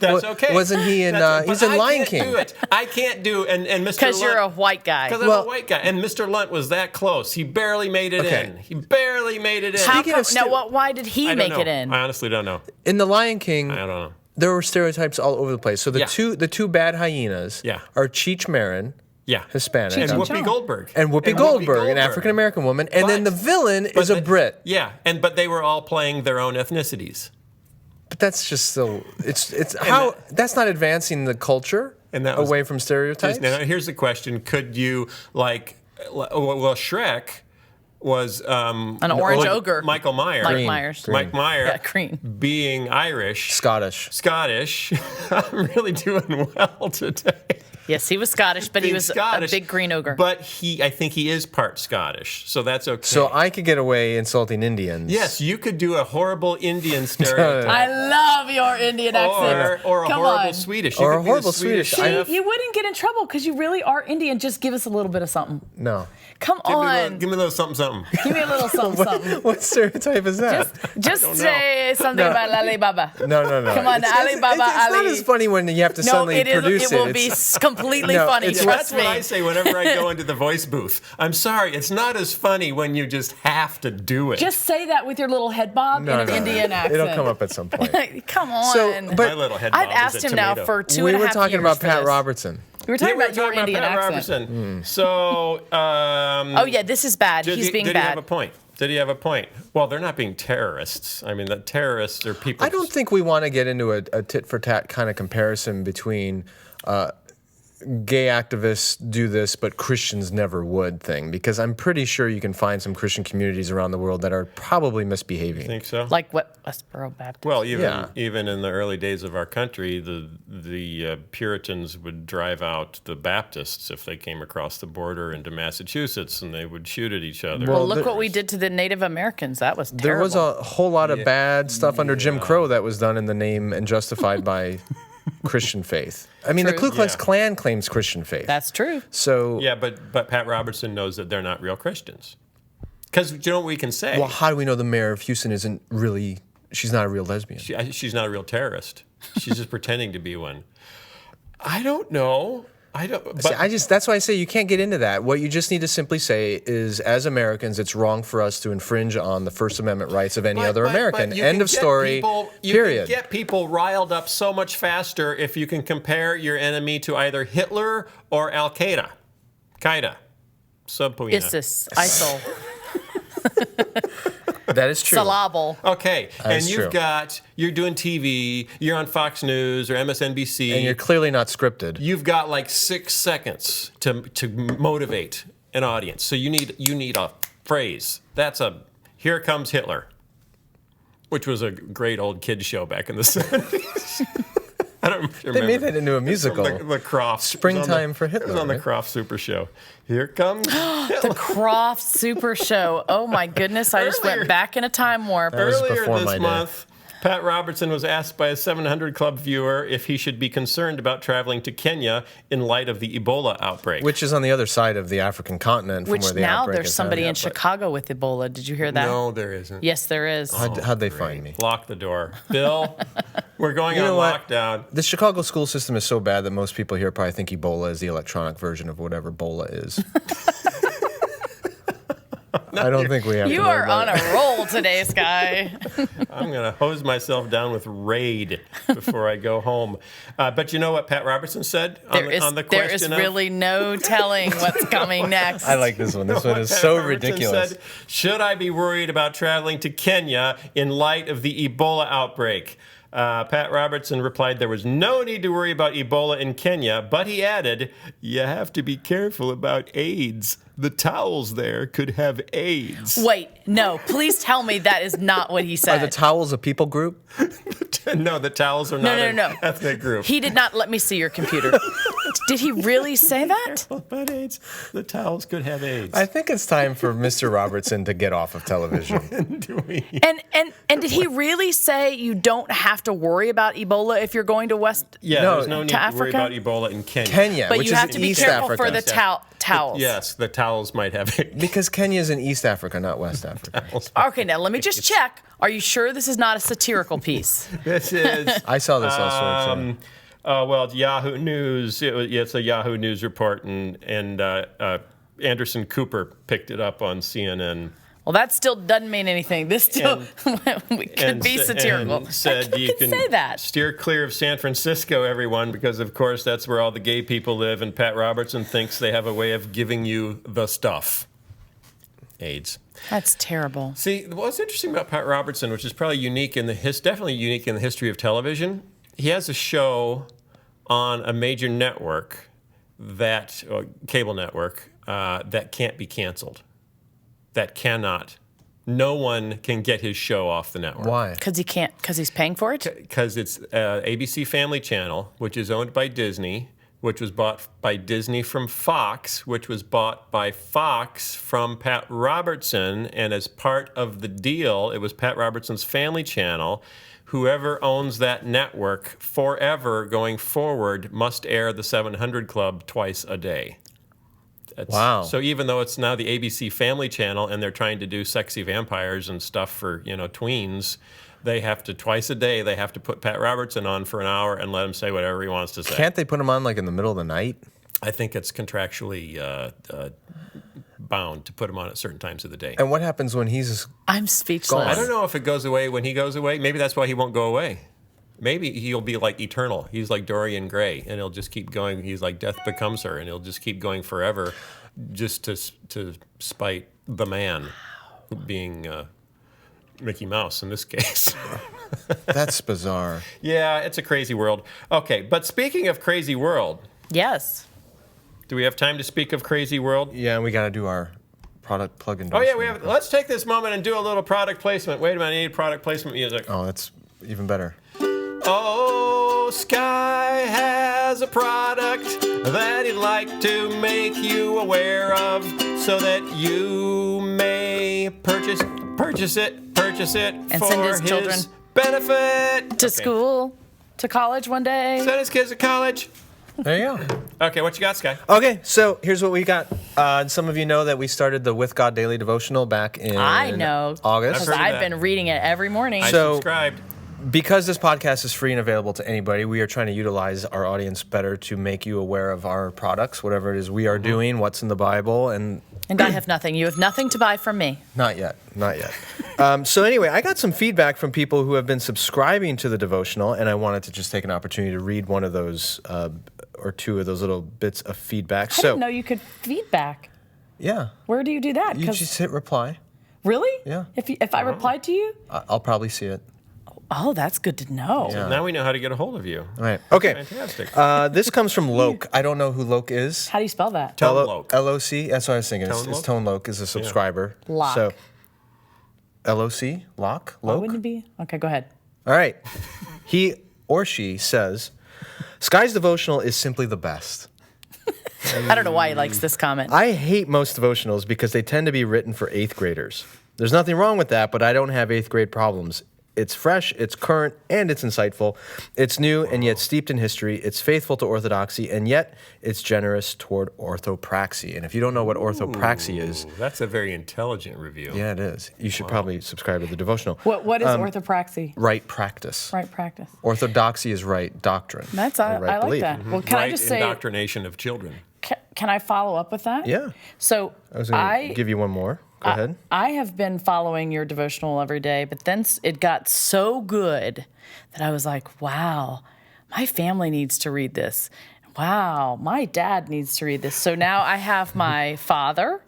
That's okay. Wasn't he in? He's in Lion King. I can't do it. And Mr. Lunt. Because you're a white guy. Because I'm a white guy. And Mr. Lunt was that close. He barely made it in. He barely made it in. How Speaking come, of now, why did he I don't make know. it in? I honestly don't know. In the Lion King, I don't know. there were stereotypes all over the place. So the two bad hyenas are Cheech Marin, Yeah. Hispanic, And Cheech Whoopi Chong. Goldberg. and Whoopi Goldberg, an African American woman, and then the villain is a Brit. Yeah, but they were all playing their own ethnicities. But that's just so that's not advancing the culture And that was away from stereotypes. Now here's the question: could you Shrek was An orange ogre. Michael Myers. Mike Green. Myers. Green. Mike Myers Yeah, green. being Irish, Scottish. I'm really doing well today. Yes, he was Scottish, but he Being was Scottish, a big green ogre. But I think he is part Scottish, so that's okay. So I could get away insulting Indians. Yes, you could do a horrible Indian stereotype. I love your Indian accent. Or a Come horrible on. Swedish. Or You a could be horrible Swedish. See, you wouldn't get in trouble because you really are Indian. Just give us a little bit of something. No. Come on. Give me a little something, something. Give me a little something, something. What stereotype is that? Just say something about Alibaba. No. Come on, Alibaba It's not Ali. as funny when you have to No, suddenly it is. produce It will it. be It's- completely No, funny. it's- Trust That's what I me. say whenever I go into the voice booth. I'm sorry, it's not as funny when you just have to do it. Just say that with your little head bob in an Indian accent. It'll come up at some point. Come on. So, but My little head I've bob is asked a him now tomato. for two we and a were half talking years about for Pat this. Robertson. We were talking about your talking Indian Pat accent. Robertson. So, Oh yeah, this is bad. He's being did bad. he have a point? Did he have a point? Well, they're not being terrorists. I mean, the terrorists are people. I don't think we want to get into a tit for tat kind of comparison between gay activists do this, but Christians never would thing, because I'm pretty sure you can find some Christian communities around the world that are probably misbehaving. think so. Like what Westboro Baptist. Well, Yeah. even in the early days of our country, the Puritans would drive out the Baptists if they came across the border into Massachusetts, and they would shoot at each other. Well, look what we did to the Native Americans. That was terrible. There was a whole lot of bad stuff under Jim Crow that was done in the name and justified by Christian faith. I mean, the True. Ku Klux Yeah. Klan claims Christian faith. That's true. So, Yeah, but Pat Robertson knows that they're not real Christians. Because you know what we can say? well, how do we know the mayor of Houston isn't really? She's not a real lesbian. She's not a real terrorist. She's just pretending to be one. I don't know. I don't. But See, that's why I say you can't get into that. What you just need to simply say is, as Americans, it's wrong for us to infringe on the First Amendment rights of any other American. you End can of get story. You Period. can get people riled up so much faster if you can compare your enemy to either Hitler or Al Qaeda. Subpoena. Isis, ISIL, That is true. Salable. Okay, That's and true. you're doing TV, you're on Fox News or MSNBC. And you're clearly not scripted. You've got like 6 seconds to motivate an audience. So you need a phrase. That's "Here Comes Hitler," which was a great old kids show back in the 70s. I don't remember. They made that into a musical. The Crofts. Springtime for Hitler. It was on the right? Croft Super Show. Here comes The Croft Super Show. Oh my goodness! I just Earlier- went back in a time warp. was Earlier before my this day. month, Pat Robertson was asked by a 700 Club viewer if he should be concerned about traveling to Kenya in light of the Ebola outbreak. Which is on the other side of the African continent from Which where the now outbreak there's is somebody in happening. Chicago with Ebola. Did you hear that? No, there isn't. Yes, there is. How'd they find me? Lock the door. Bill, we're going You on know what? lockdown. The Chicago school system is so bad that most people here probably think Ebola is the electronic version of whatever Bola is. I don't think we have You to worry are about on it. a roll today, Sky. I'm going to hose myself down with Raid before I go home. But you know what Pat Robertson said on the There is question of- really no telling what's coming next. I like this one. This one is Pat so Robertson ridiculous. said, should I be worried about traveling to Kenya in light of the Ebola outbreak? Pat Robertson replied there was no need to worry about Ebola in Kenya, but he added, you have to be careful about AIDS. The towels there could have AIDS. Wait, no, please tell me that is not what he Are said. the towels a people group? No, the towels are not no, an no. ethnic group. He did not let me see your computer. Did he really say that? About AIDS. The towels could have AIDS. I think it's time for Mr. Robertson to get off of television. Do we? And did he really say you don't have to worry about Ebola if you're going to West? Yeah, No, there's no need to to worry Africa? about Ebola in Kenya. Kenya, But which you is have in to be East careful Africa. for the towels. Yes, the towels might have AIDS. Because Kenya is in East Africa, not West Africa. Okay, now let me just check. Are you sure this is not a satirical piece? This is. I saw this elsewhere too. Well, it's Yahoo News. It's a Yahoo News report, and Anderson Cooper picked it up on CNN. Well, that still doesn't mean anything. This still could be satirical. And said you can say that. Steer clear of San Francisco, everyone, because of course that's where all the gay people live, and Pat Robertson thinks they have a way of giving you the stuff. AIDS. That's terrible. See, what's interesting about Pat Robertson, which is probably unique in the definitely unique in the history of television, he has a show on a major network cable network that can't be canceled. That cannot. No one can get his show off the network. Why? Because he can't. Because he's paying for it. Because it's ABC Family Channel, which is owned by Disney, which was bought by Disney from Fox, which was bought by Fox from Pat Robertson. And as part of the deal, it was Pat Robertson's Family Channel. Whoever owns that network forever going forward must air the 700 Club twice a day. Wow. So even though it's now the ABC Family Channel and they're trying to do sexy vampires and stuff for, tweens, they have to, twice a day, they have to put Pat Robertson on for an hour and let him say whatever he wants to say. Can't they put him on like in the middle of the night? I think it's contractually bound to put him on at certain times of the day. And what happens when he's I'm speechless. I don't know if it goes away when he goes away. Maybe that's why he won't go away. Maybe he'll be like eternal. He's like Dorian Gray, and he'll just keep going. He's like Death Becomes Her, and he'll just keep going forever just to spite the man being Mickey Mouse in this case. That's bizarre. Yeah, it's a crazy world. Okay, but speaking of crazy world, Yes. do we have time to speak of crazy world? Yeah, and we got to do our product plug Oh endorsement. yeah, we have. Let's take this moment and do a little product placement. Wait a minute, I need product placement music. Oh, that's even better. Oh, Sky has a product that he'd like to make you aware of so that you may purchase it And for send his children benefit. To school, to college one day. Send his kids to college. There you go. Okay, what you got, Sky? Okay, so here's what we got. Some of you know that we started the With God Daily Devotional back in I know. August. I've Because heard of I've that. been reading it every morning. I So- subscribed. Because this podcast is free and available to anybody, we are trying to utilize our audience better to make you aware of our products, whatever it is we are doing, what's in the Bible, and And I have nothing. You have nothing to buy from me. not yet. So anyway, I got some feedback from people who have been subscribing to the devotional, and I wanted to just take an opportunity to read one of those or two of those little bits of feedback. I didn't know you could feedback. Yeah. Where do you do that? You just hit reply. Really? Yeah. If I reply to you? I'll probably see it. Oh, that's good to know. Yeah. Now we know how to get a hold of you. All right. Okay. Fantastic. This comes from Loke. I don't know who Loke is. How do you spell that? Tone Loke. L-O-C? That's what I was thinking. It's Tone Loke is a subscriber. Lock. So, L-O-C? Lock? Why Loke? wouldn't it be? Okay, go ahead. All right. He or she says, Sky's devotional is simply the best. I don't know why he likes this comment. I hate most devotionals because they tend to be written for 8th graders. There's nothing wrong with that, but I don't have 8th grade problems. It's fresh, it's current, and it's insightful. It's new and yet steeped in history. It's faithful to orthodoxy, and yet it's generous toward orthopraxy. And if you don't know what orthopraxy is... That's a very intelligent review. Yeah, it is. You should probably subscribe to the devotional. What is orthopraxy? Right practice. Right practice. Orthodoxy is right doctrine. That's or right I like belief. that. Well, can I just say, indoctrination of children. can I follow up with that? Yeah. So I was going to give you one more. Go ahead. I have been following your devotional every day, but then it got so good that I was like, wow, my family needs to read this. Wow, my dad needs to read this. So now I have my father,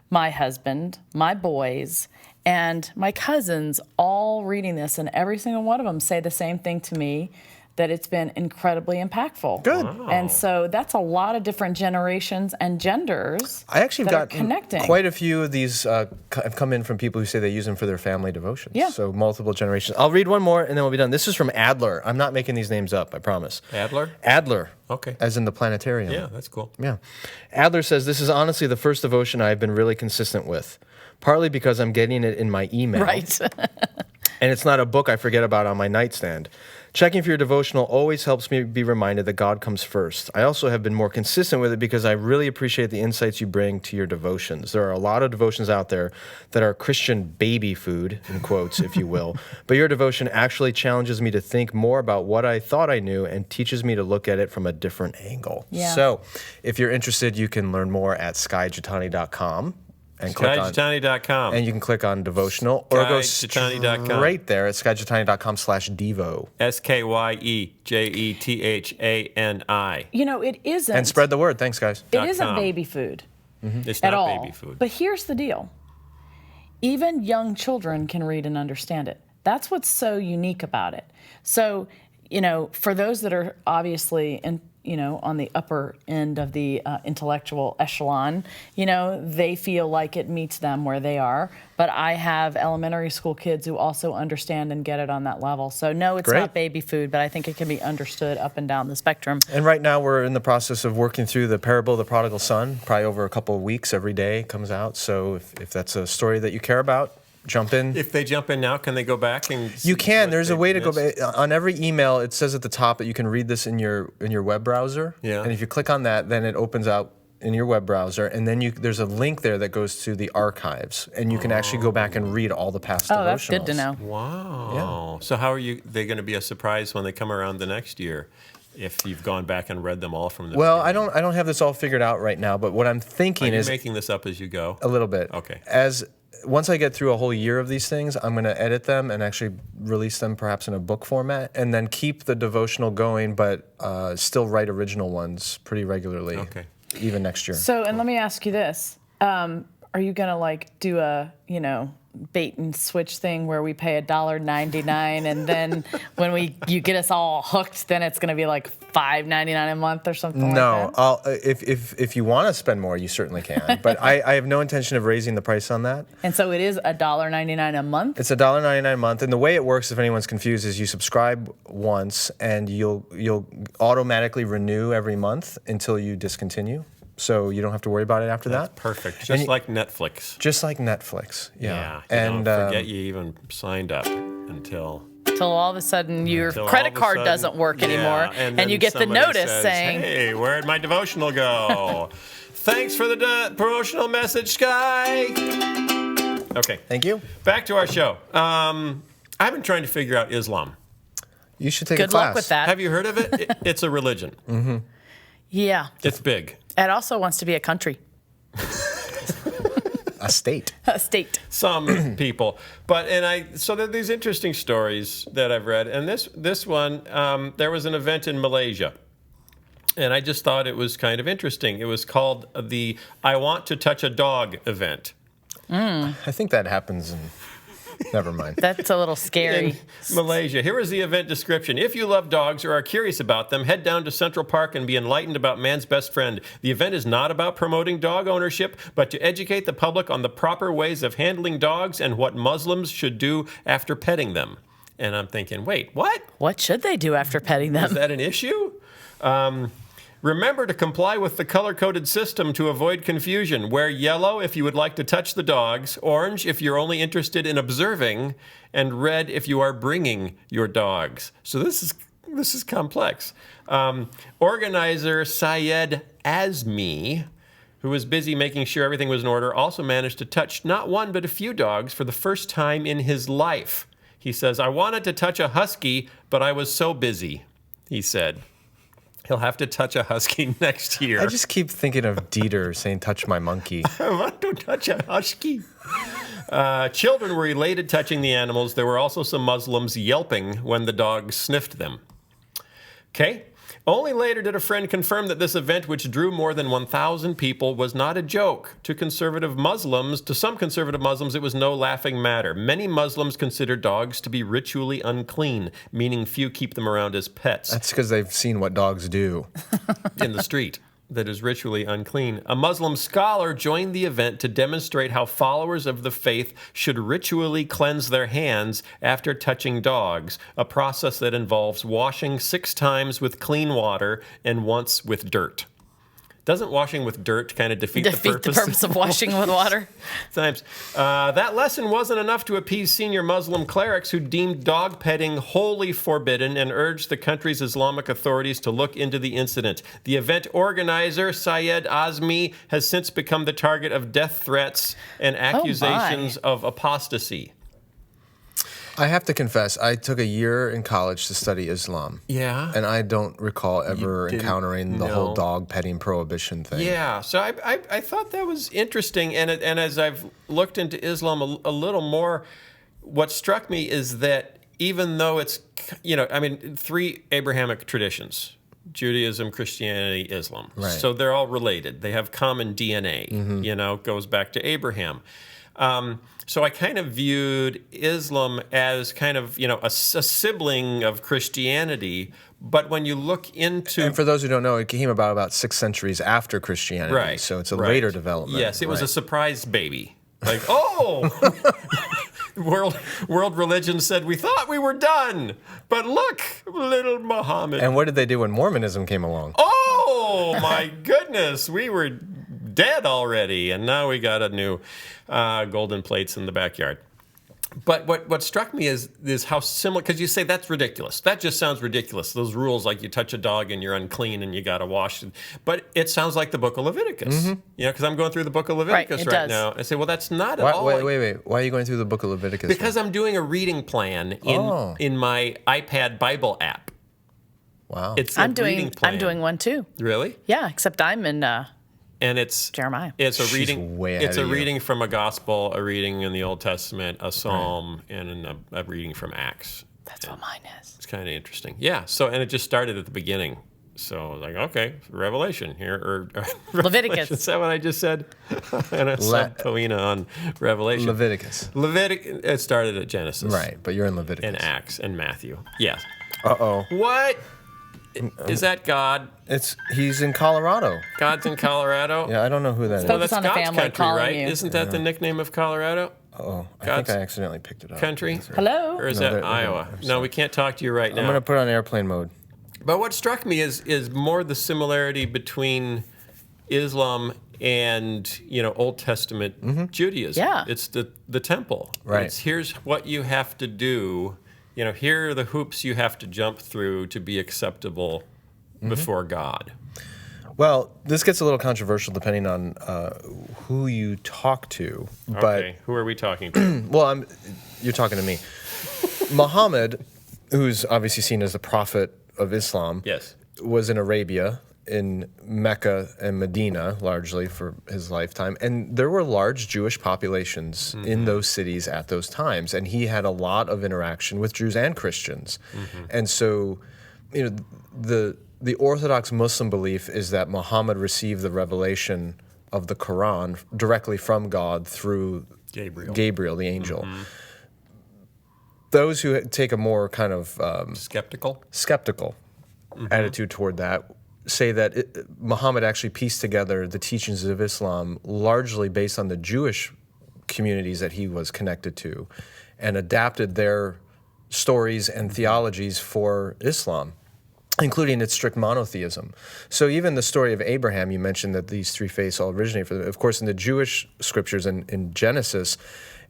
my husband, my boys, and my cousins all reading this, and every single one of them say the same thing to me, that it's been incredibly impactful. Good. Wow. And so that's a lot of different generations and genders. I actually that got are connecting. quite a few of these have come in from people who say they use them for their family devotions. Yeah. So multiple generations. I'll read one more and then we'll be done. This is from Adler. I'm not making these names up, I promise. Adler? Adler. Okay. As in the planetarium. Yeah, that's cool. Yeah. Adler says, this is honestly the first devotion I've been really consistent with, partly because I'm getting it in my email. Right. And it's not a book I forget about on my nightstand. Checking for your devotional always helps me be reminded that God comes first. I also have been more consistent with it because I really appreciate the insights you bring to your devotions. There are a lot of devotions out there that are Christian baby food, in quotes, if you will, but your devotion actually challenges me to think more about what I thought I knew and teaches me to look at it from a different angle. Yeah. So if you're interested, you can learn more at skyjatani.com. And SkyJatani.com. and you can click on devotional or go SkyJatani.com. right there at skyjatani.com/devo. SkyJetani. You know, it isn't. And spread the word. Thanks, guys. It isn't .com. baby food It's at not all. baby food. But here's the deal. Even young children can read and understand it. That's what's so unique about it. So, you know, for those that are obviously on the upper end of the intellectual echelon, they feel like it meets them where they are. But I have elementary school kids who also understand and get it on that level. So no, it's Great. not baby food, but I think it can be understood up and down the spectrum. And right now we're in the process of working through the parable of the prodigal son, probably over a couple of weeks. Every day it comes out. So if that's a story that you care about, jump in. If they jump in now, can they go back and see You can. what There's a they way to go missed? back. On every email, it says at the top that you can read this in your web browser. Yeah. And if you click on that, then it opens out in your web browser, and then there's a link there that goes to the archives, and you can actually go back and read all the past devotionals. Oh, that's good to know. Wow. So how are they going to be a surprise when they come around the next year? If you've gone back and read them all from the Well, beginning? I don't have this all figured out right now, but what I'm Are thinking you is making this up as you go? a little bit. Okay. Once I get through a whole year of these things, I'm going to edit them and actually release them perhaps in a book format, and then keep the devotional going, but still write original ones pretty regularly. Okay. Even next year. So, and let me ask you this. Are you going to do a, bait and switch thing where we pay $1.99 and then when you get us all hooked, then it's going to be like $5.99 a month or something like that? No, if you want to spend more, you certainly can. But I have no intention of raising the price on that. And so it is $1.99 a month? It's $1.99 a month, and the way it works, if anyone's confused, is you subscribe once, and you'll automatically renew every month until you discontinue. So you don't have to worry about it after that. Perfect. Just like Netflix. Just like Netflix. Yeah. Yeah. And don't forget you even signed up until All of a sudden your all credit of a card sudden- doesn't work anymore, Yeah, and then you get the somebody notice says, saying, "Hey, where'd my devotional go?" Thanks for the promotional message, Sky. Okay, Thank you. back to our show. I've been trying to figure out Islam. You should take a good class. luck with that. Have you heard of it? It's a religion. Yeah. It's big. It also wants to be a country, A state. a state. Some people, so there are these interesting stories that I've read, and this one, there was an event in Malaysia, And I just thought it was kind of interesting. It was called the I Want to Touch a Dog event. I think that happens in... Never mind. That's a little scary. In Malaysia. Here is the event description. If you love dogs or are curious about them, head down to Central Park and be enlightened about man's best friend. The event is not about promoting dog ownership, but to educate the public on the proper ways of handling dogs and what Muslims should do after petting them. And I'm thinking, wait, what? What should they do after petting them? Is that an issue? Remember to comply with the color-coded system to avoid confusion. Wear yellow if you would like to touch the dogs, orange if you're only interested in observing, and red if you are bringing your dogs. So this is complex. Organizer Syed Azmi, who was busy making sure everything was in order, also managed to touch not one but a few dogs for the first time in his life. He says, "I wanted to touch a husky, but I was so busy," he said. He'll have to touch a husky next year. I just keep thinking of Dieter saying, touch my monkey. I want to touch a husky. Children were elated touching the animals. There were also some Muslims yelping when the dogs sniffed them. Okay. Only later did a friend confirm that this event, which drew more than 1,000 people, was not a joke. To some conservative Muslims, it was no laughing matter. Many Muslims consider dogs to be ritually unclean, meaning few keep them around as pets. That's because they've seen what dogs do. In the street. That is ritually unclean. A Muslim scholar joined the event to demonstrate how followers of the faith should ritually cleanse their hands after touching dogs, a process that involves washing 6 times with clean water and once with dirt. Doesn't washing with dirt kind of defeat the purpose of washing with water? Times. That lesson wasn't enough to appease senior Muslim clerics who deemed dog petting wholly forbidden and urged the country's Islamic authorities to look into the incident. The event organizer, Syed Azmi, has since become the target of death threats and accusations of apostasy. I have to confess, I took a year in college to study Islam. Yeah. And I don't recall ever encountering the whole dog petting prohibition thing. Yeah. So I thought that was interesting. And as I've looked into Islam a little more, what struck me is that even though it's, 3 Abrahamic traditions, Judaism, Christianity, Islam. Right. So they're all related. They have common DNA, goes back to Abraham. So I kind of viewed Islam as kind of, a sibling of Christianity. But when you look into... And for those who don't know, it came about 6 centuries after Christianity. Right. So it's a later development. Yes, it was a surprise baby. Like, world religion said, we thought we were done. But look, little Muhammad. And what did they do when Mormonism came along? Oh, my goodness. We were dead already. And now we got a new golden plates in the backyard. But what struck me is how similar, because you say that's ridiculous. That just sounds ridiculous. Those rules, like you touch a dog and you're unclean and you got to wash it. But it sounds like the book of Leviticus. Because I'm going through the book of Leviticus right now. I say, well, that's not at all. Wait. Why are you going through the book of Leviticus? Because I'm doing a reading plan in my iPad Bible app. Wow. It's a reading plan. I'm doing one too. Really? Yeah, except I'm in... And it's Jeremiah. It's a reading. It's a reading you. from a gospel, a reading in the Old Testament, a psalm, and a reading from Acts. That's what mine is. It's kind of interesting. Yeah. So and it just started at the beginning. So I was like, okay, Revelation here or Leviticus. Is that what I just said? And I said Toina on Revelation. Leviticus. It started at Genesis. Right, but you're in Leviticus. And Acts and Matthew. Yes. Uh-oh. What? Is that God? He's in Colorado. God's in Colorado? Yeah, I don't know who that is. Focus that's on the God's family country, calling right? you. Isn't that the nickname of Colorado? Oh, I God's think I accidentally picked it up. country? Hello? Or is No, that Iowa? No, we can't talk to you right now. I'm going to put it on airplane mode. But what struck me is more the similarity between Islam and Old Testament Judaism. Yeah. It's the temple. Right. It's here's what you have to do. Here are the hoops you have to jump through to be acceptable before God. Well, this gets a little controversial depending on who you talk to. Okay, who are we talking to? Well, you're talking to me. Muhammad, who's obviously seen as the prophet of Islam, Yes. was in Arabia, in Mecca and Medina, largely for his lifetime. And there were large Jewish populations in those cities at those times. And he had a lot of interaction with Jews and Christians. And so, the Orthodox Muslim belief is that Muhammad received the revelation of the Quran directly from God through Gabriel, the angel. Mm-hmm. Those who take a more kind of skeptical mm-hmm. attitude toward that say that Muhammad actually pieced together the teachings of Islam largely based on the Jewish communities that he was connected to and adapted their stories and theologies for Islam, including its strict monotheism. So even the story of Abraham, you mentioned that these three faiths all originate from, of course, in the Jewish scriptures in Genesis,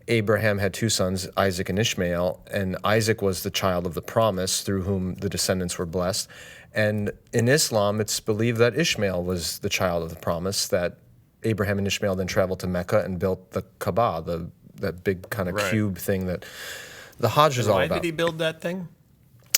Abraham had two sons, Isaac and Ishmael, and Isaac was the child of the promise through whom the descendants were blessed. And in Islam, it's believed that Ishmael was the child of the promise, that Abraham and Ishmael then traveled to Mecca and built the Kaaba, that big kind of cube thing that the Hajj is all about. Why did he build that thing?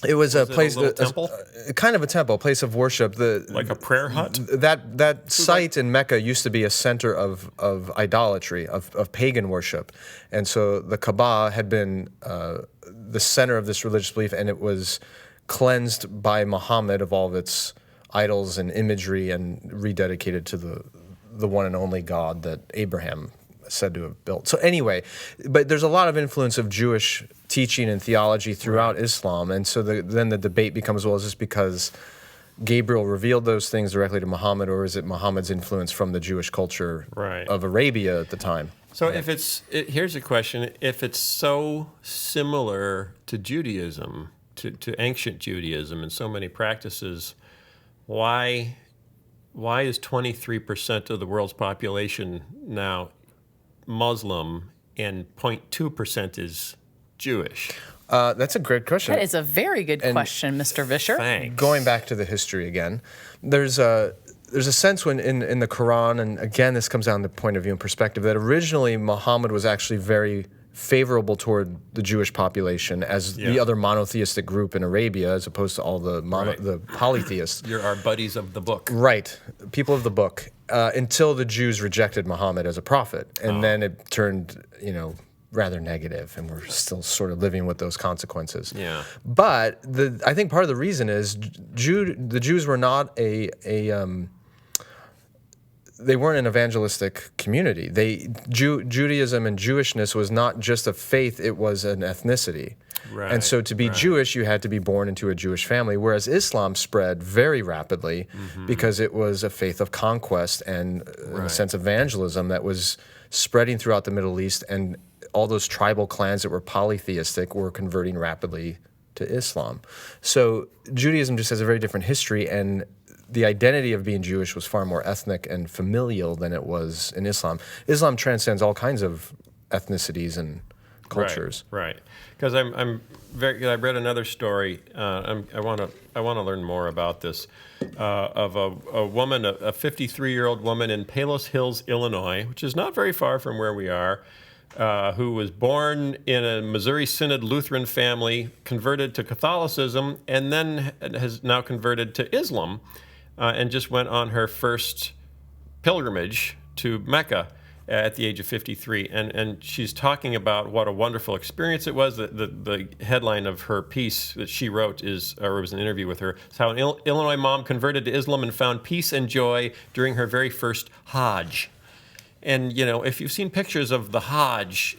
It was a place, a temple? Kind of a temple, a place of worship. Like a prayer hut? That site in Mecca used to be a center of idolatry, of pagan worship. And so the Kaaba had been the center of this religious belief, and it was cleansed by Muhammad of all of its idols and imagery and rededicated to the one and only God that Abraham said to have built. So anyway, but there's a lot of influence of Jewish teaching and theology throughout Islam, and so then the debate becomes, well, is this because Gabriel revealed those things directly to Muhammad, or is it Muhammad's influence from the Jewish culture of Arabia at the time? So here's a question. If it's so similar to Judaism, to ancient Judaism and so many practices, why is 23% of the world's population now Muslim and 0.2% is Jewish? That's a great question. That is a very good question, Mr. Vischer. Thanks. Going back to the history again, there's a sense when in the Quran, and again this comes down to point of view and perspective, that originally Muhammad was actually very favorable toward the Jewish population as the other monotheistic group in Arabia, as opposed to all the polytheists. You're our buddies of the book. Right, people of the book, until the Jews rejected Muhammad as a prophet. And then it turned, rather negative, and we're still sort of living with those consequences. Yeah. But I think part of the reason is the Jews were not they weren't an evangelistic community. Judaism and Jewishness was not just a faith, it was an ethnicity. Right, and so to be Jewish, you had to be born into a Jewish family, whereas Islam spread very rapidly because it was a faith of conquest and, in a sense, evangelism that was spreading throughout the Middle East, and all those tribal clans that were polytheistic were converting rapidly to Islam. So Judaism just has a very different history, and the identity of being Jewish was far more ethnic and familial than it was in Islam. Islam transcends all kinds of ethnicities and cultures. Right. Because I read another story. I want to learn more about this of a woman, a 53-year-old woman in Palos Hills, Illinois, which is not very far from where we are, who was born in a Missouri Synod Lutheran family, converted to Catholicism, and then has now converted to Islam. And just went on her first pilgrimage to Mecca at the age of 53. And she's talking about what a wonderful experience it was. The headline of her piece that she wrote was an interview with her. It's how an Illinois mom converted to Islam and found peace and joy during her very first Hajj. And, if you've seen pictures of the Hajj,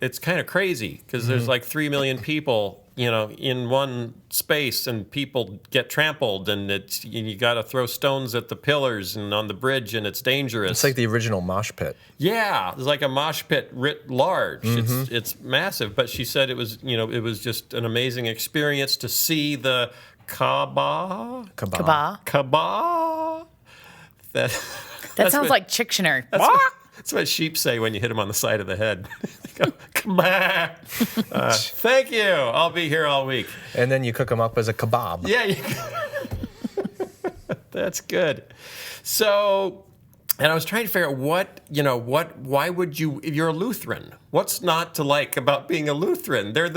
it's kind of crazy because there's like 3 million people in one space, and people get trampled, and you got to throw stones at the pillars and on the bridge, and it's dangerous. It's like the original mosh pit. Yeah, it's like a mosh pit writ large. It's massive. But she said it was just an amazing experience to see the Kaaba. That sounds like Chictionary. That's what sheep say when you hit them on the side of the head. They go, come on. Thank you. I'll be here all week. And then you cook them up as a kebab. Yeah. That's good. So, and I was trying to figure out why would you're a Lutheran. What's not to like about being a Lutheran? They're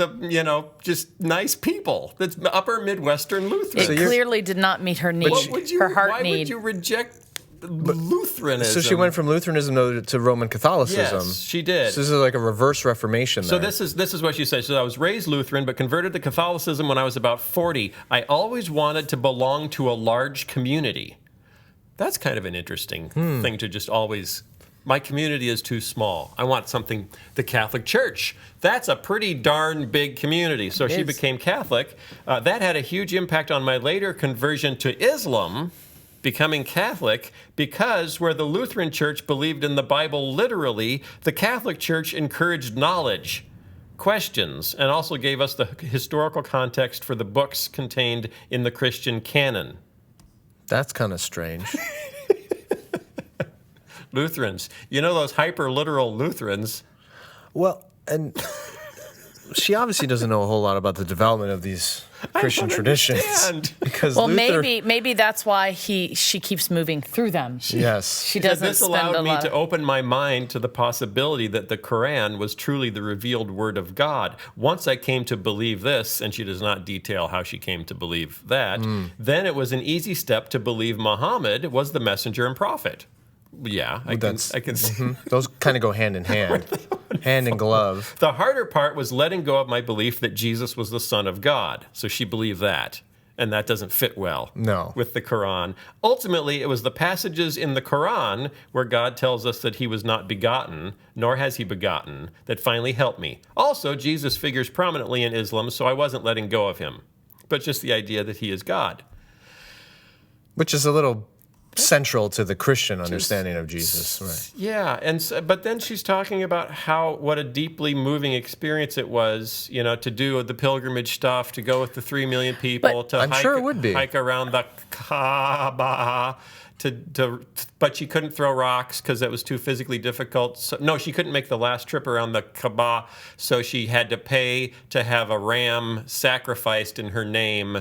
just nice people. That's upper Midwestern Lutheran. It clearly did not meet her need, her heart why need. Why would you reject Lutheranism. So she went from Lutheranism to Roman Catholicism. Yes, she did. So this is like a reverse Reformation there. So this is what she said. So I was raised Lutheran, but converted to Catholicism when I was about 40. I always wanted to belong to a large community. That's kind of an interesting thing to just always... My community is too small. I want something, the Catholic Church. That's a pretty darn big community. So she became Catholic. That had a huge impact on my later conversion to Islam, becoming Catholic, because where the Lutheran Church believed in the Bible literally, the Catholic Church encouraged knowledge, questions, and also gave us the historical context for the books contained in the Christian canon. That's kind of strange. Lutherans. You know those hyper-literal Lutherans. Well, and she obviously doesn't know a whole lot about the development of these Christian traditions. Because well, Luther, maybe that's why she keeps moving through them. Yes. She doesn't This spend allowed a me lot to of... open my mind to the possibility that the Quran was truly the revealed word of God. Once I came to believe this, and she does not detail how she came to believe that, then it was an easy step to believe Muhammad was the messenger and prophet. Yeah, I can see. Those kind of go hand in hand, hand in glove. The harder part was letting go of my belief that Jesus was the Son of God. So she believed that. And that doesn't fit well with the Quran. Ultimately, it was the passages in the Quran where God tells us that he was not begotten, nor has he begotten, that finally helped me. Also, Jesus figures prominently in Islam, so I wasn't letting go of him. But just the idea that he is God. Which is a little central to the Christian understanding of Jesus, right? Yeah, but then she's talking about what a deeply moving experience it was, to do the pilgrimage stuff, to go with the 3 million people, sure it would be. Hike around the Kaaba, but she couldn't throw rocks because it was too physically difficult. So, she couldn't make the last trip around the Kaaba, so she had to pay to have a ram sacrificed in her name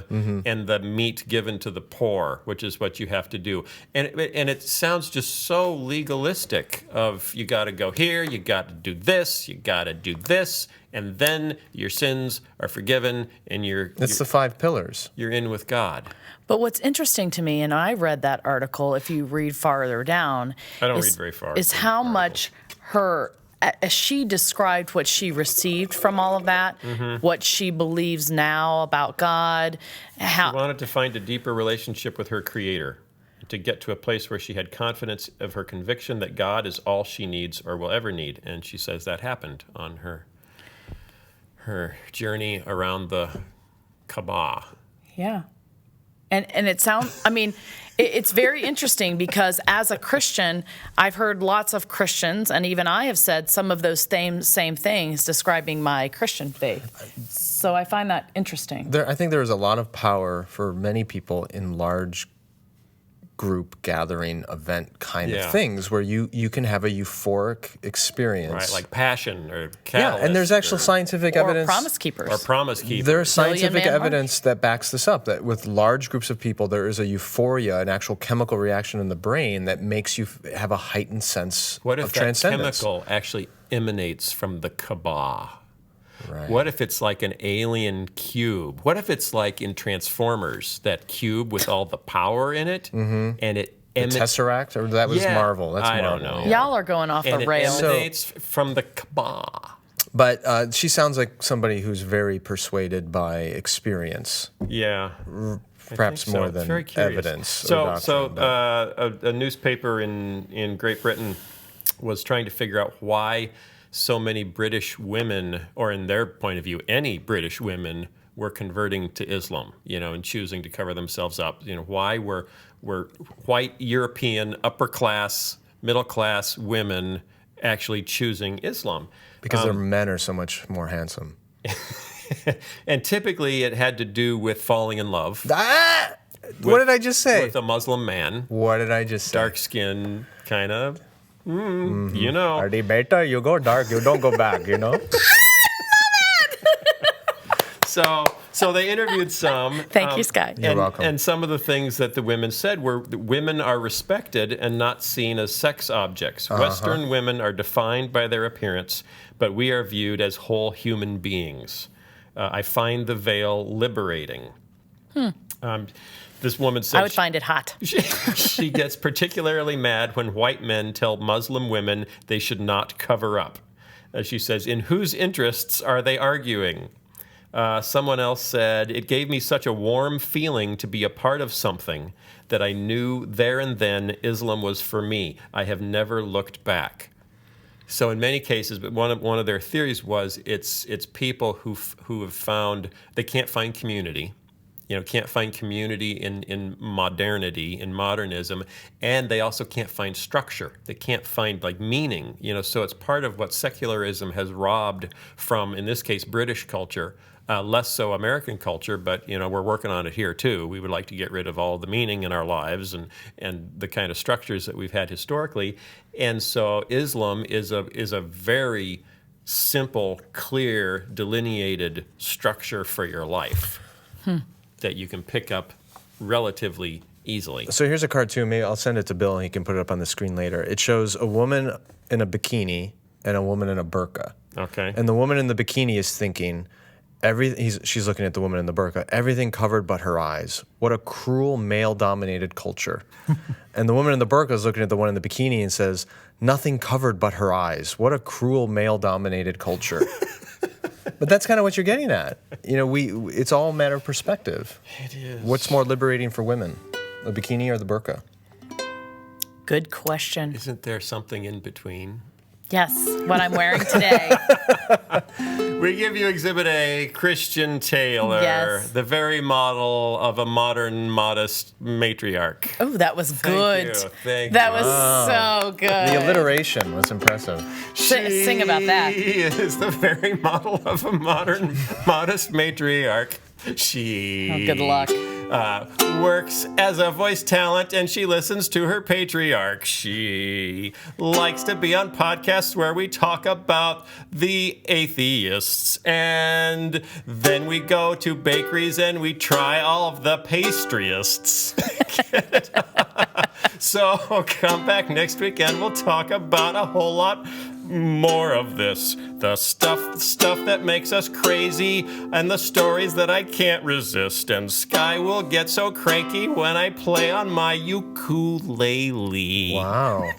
and the meat given to the poor, which is what you have to do. And it sounds just so legalistic of you got to go here, you got to do this, you got to do this, and then your sins are forgiven and It's the 5 pillars. You're in with God. But what's interesting to me, and I read that article, if you read farther down, I don't read very far. Is how much as she described what she received from all of that, what she believes now about God. She wanted to find a deeper relationship with her Creator, to get to a place where she had confidence of her conviction that God is all she needs or will ever need. And she says that happened on her journey around the Kaaba. Yeah. And it sounds, it's very interesting because as a Christian, I've heard lots of Christians, and even I have said some of those same things describing my Christian faith. So I find that interesting. I think there is a lot of power for many people in large group gathering event kind of things where you can have a euphoric experience. Right, like passion or catalyst. Yeah, and there's actual scientific evidence. Or promise keepers. There's scientific evidence that backs this up, that with large groups of people, there is a euphoria, an actual chemical reaction in the brain that makes you have a heightened sense of transcendence. What if that chemical actually emanates from the Kaaba? Right. What if it's like an alien cube? What if it's like in Transformers, that cube with all the power in it, and it emanates... The Tesseract? Or that was Marvel. That's I Marvel. don't know. Y'all are going off the rails. And it emanates from the Kaaba. But she sounds like somebody who's very persuaded by experience. Yeah. Perhaps more than evidence. So a newspaper in Great Britain was trying to figure out why so many British women, or in their point of view, any British women, were converting to Islam, and choosing to cover themselves up. Why were white European upper class, middle class women actually choosing Islam? Because their men are so much more handsome. And typically it had to do with falling in love. What did I just say? With a Muslim man. What did I just say? Dark skin, kind of. Are they better? You go dark, you don't go back, So they interviewed some. Thank you, Sky. You're welcome. And some of the things that the women said were that women are respected and not seen as sex objects. Western women are defined by their appearance, but we are viewed as whole human beings. I find the veil liberating. This woman said I would find it hot. she gets particularly mad when white men tell Muslim women they should not cover up. She says, in whose interests are they arguing? Someone else said, it gave me such a warm feeling to be a part of something that I knew there and then Islam was for me. I have never looked back. So in many cases, but one of their theories was it's people who have found they can't find community, can't find community in modernity, in modernism, and they also can't find structure. They can't find meaning, So it's part of what secularism has robbed from, in this case, British culture. Less so American culture, but we're working on it here too. We would like to get rid of all the meaning in our lives and the kind of structures that we've had historically. And so Islam is a very simple, clear, delineated structure for your life that you can pick up relatively easily. So here's a cartoon. Maybe I'll send it to Bill and he can put it up on the screen later. It shows a woman in a bikini and a woman in a burqa. Okay. And the woman in the bikini is thinking, she's looking at the woman in the burqa, everything covered but her eyes. What a cruel male-dominated culture. And the woman in the burqa is looking at the one in the bikini and says, nothing covered but her eyes. What a cruel male-dominated culture. But that's kind of what you're getting at. It's all a matter of perspective. It is. What's more liberating for women, the bikini or the burqa? Good question. Isn't there something in between? Yes, what I'm wearing today. We give you Exhibit A, Christian Taylor, Yes. the very model of a modern, modest matriarch. Oh, that was good. Thank That you. was so good. The alliteration was impressive. Sing about that. She is the very model of a modern, modest matriarch. She Oh, good luck. Works as a voice talent and she listens to her patriarch. She likes to be on podcasts where we talk about the atheists. And then we go to bakeries and we try all of the pastryists. So come back next week and we'll talk about a whole lot more of this. The stuff that makes us crazy and the stories that I can't resist. And Sky will get so cranky when I play on my ukulele. Wow.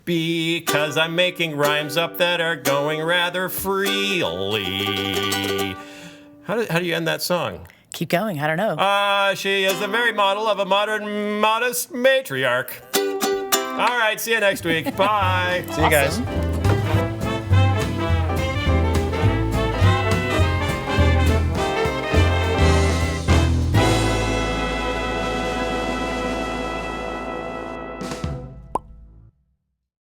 Because I'm making rhymes up that are going rather freely. How do you end that song? Keep going. I don't know. She is the very model of a modern, modest matriarch. All right, see you next week. Bye. See you guys.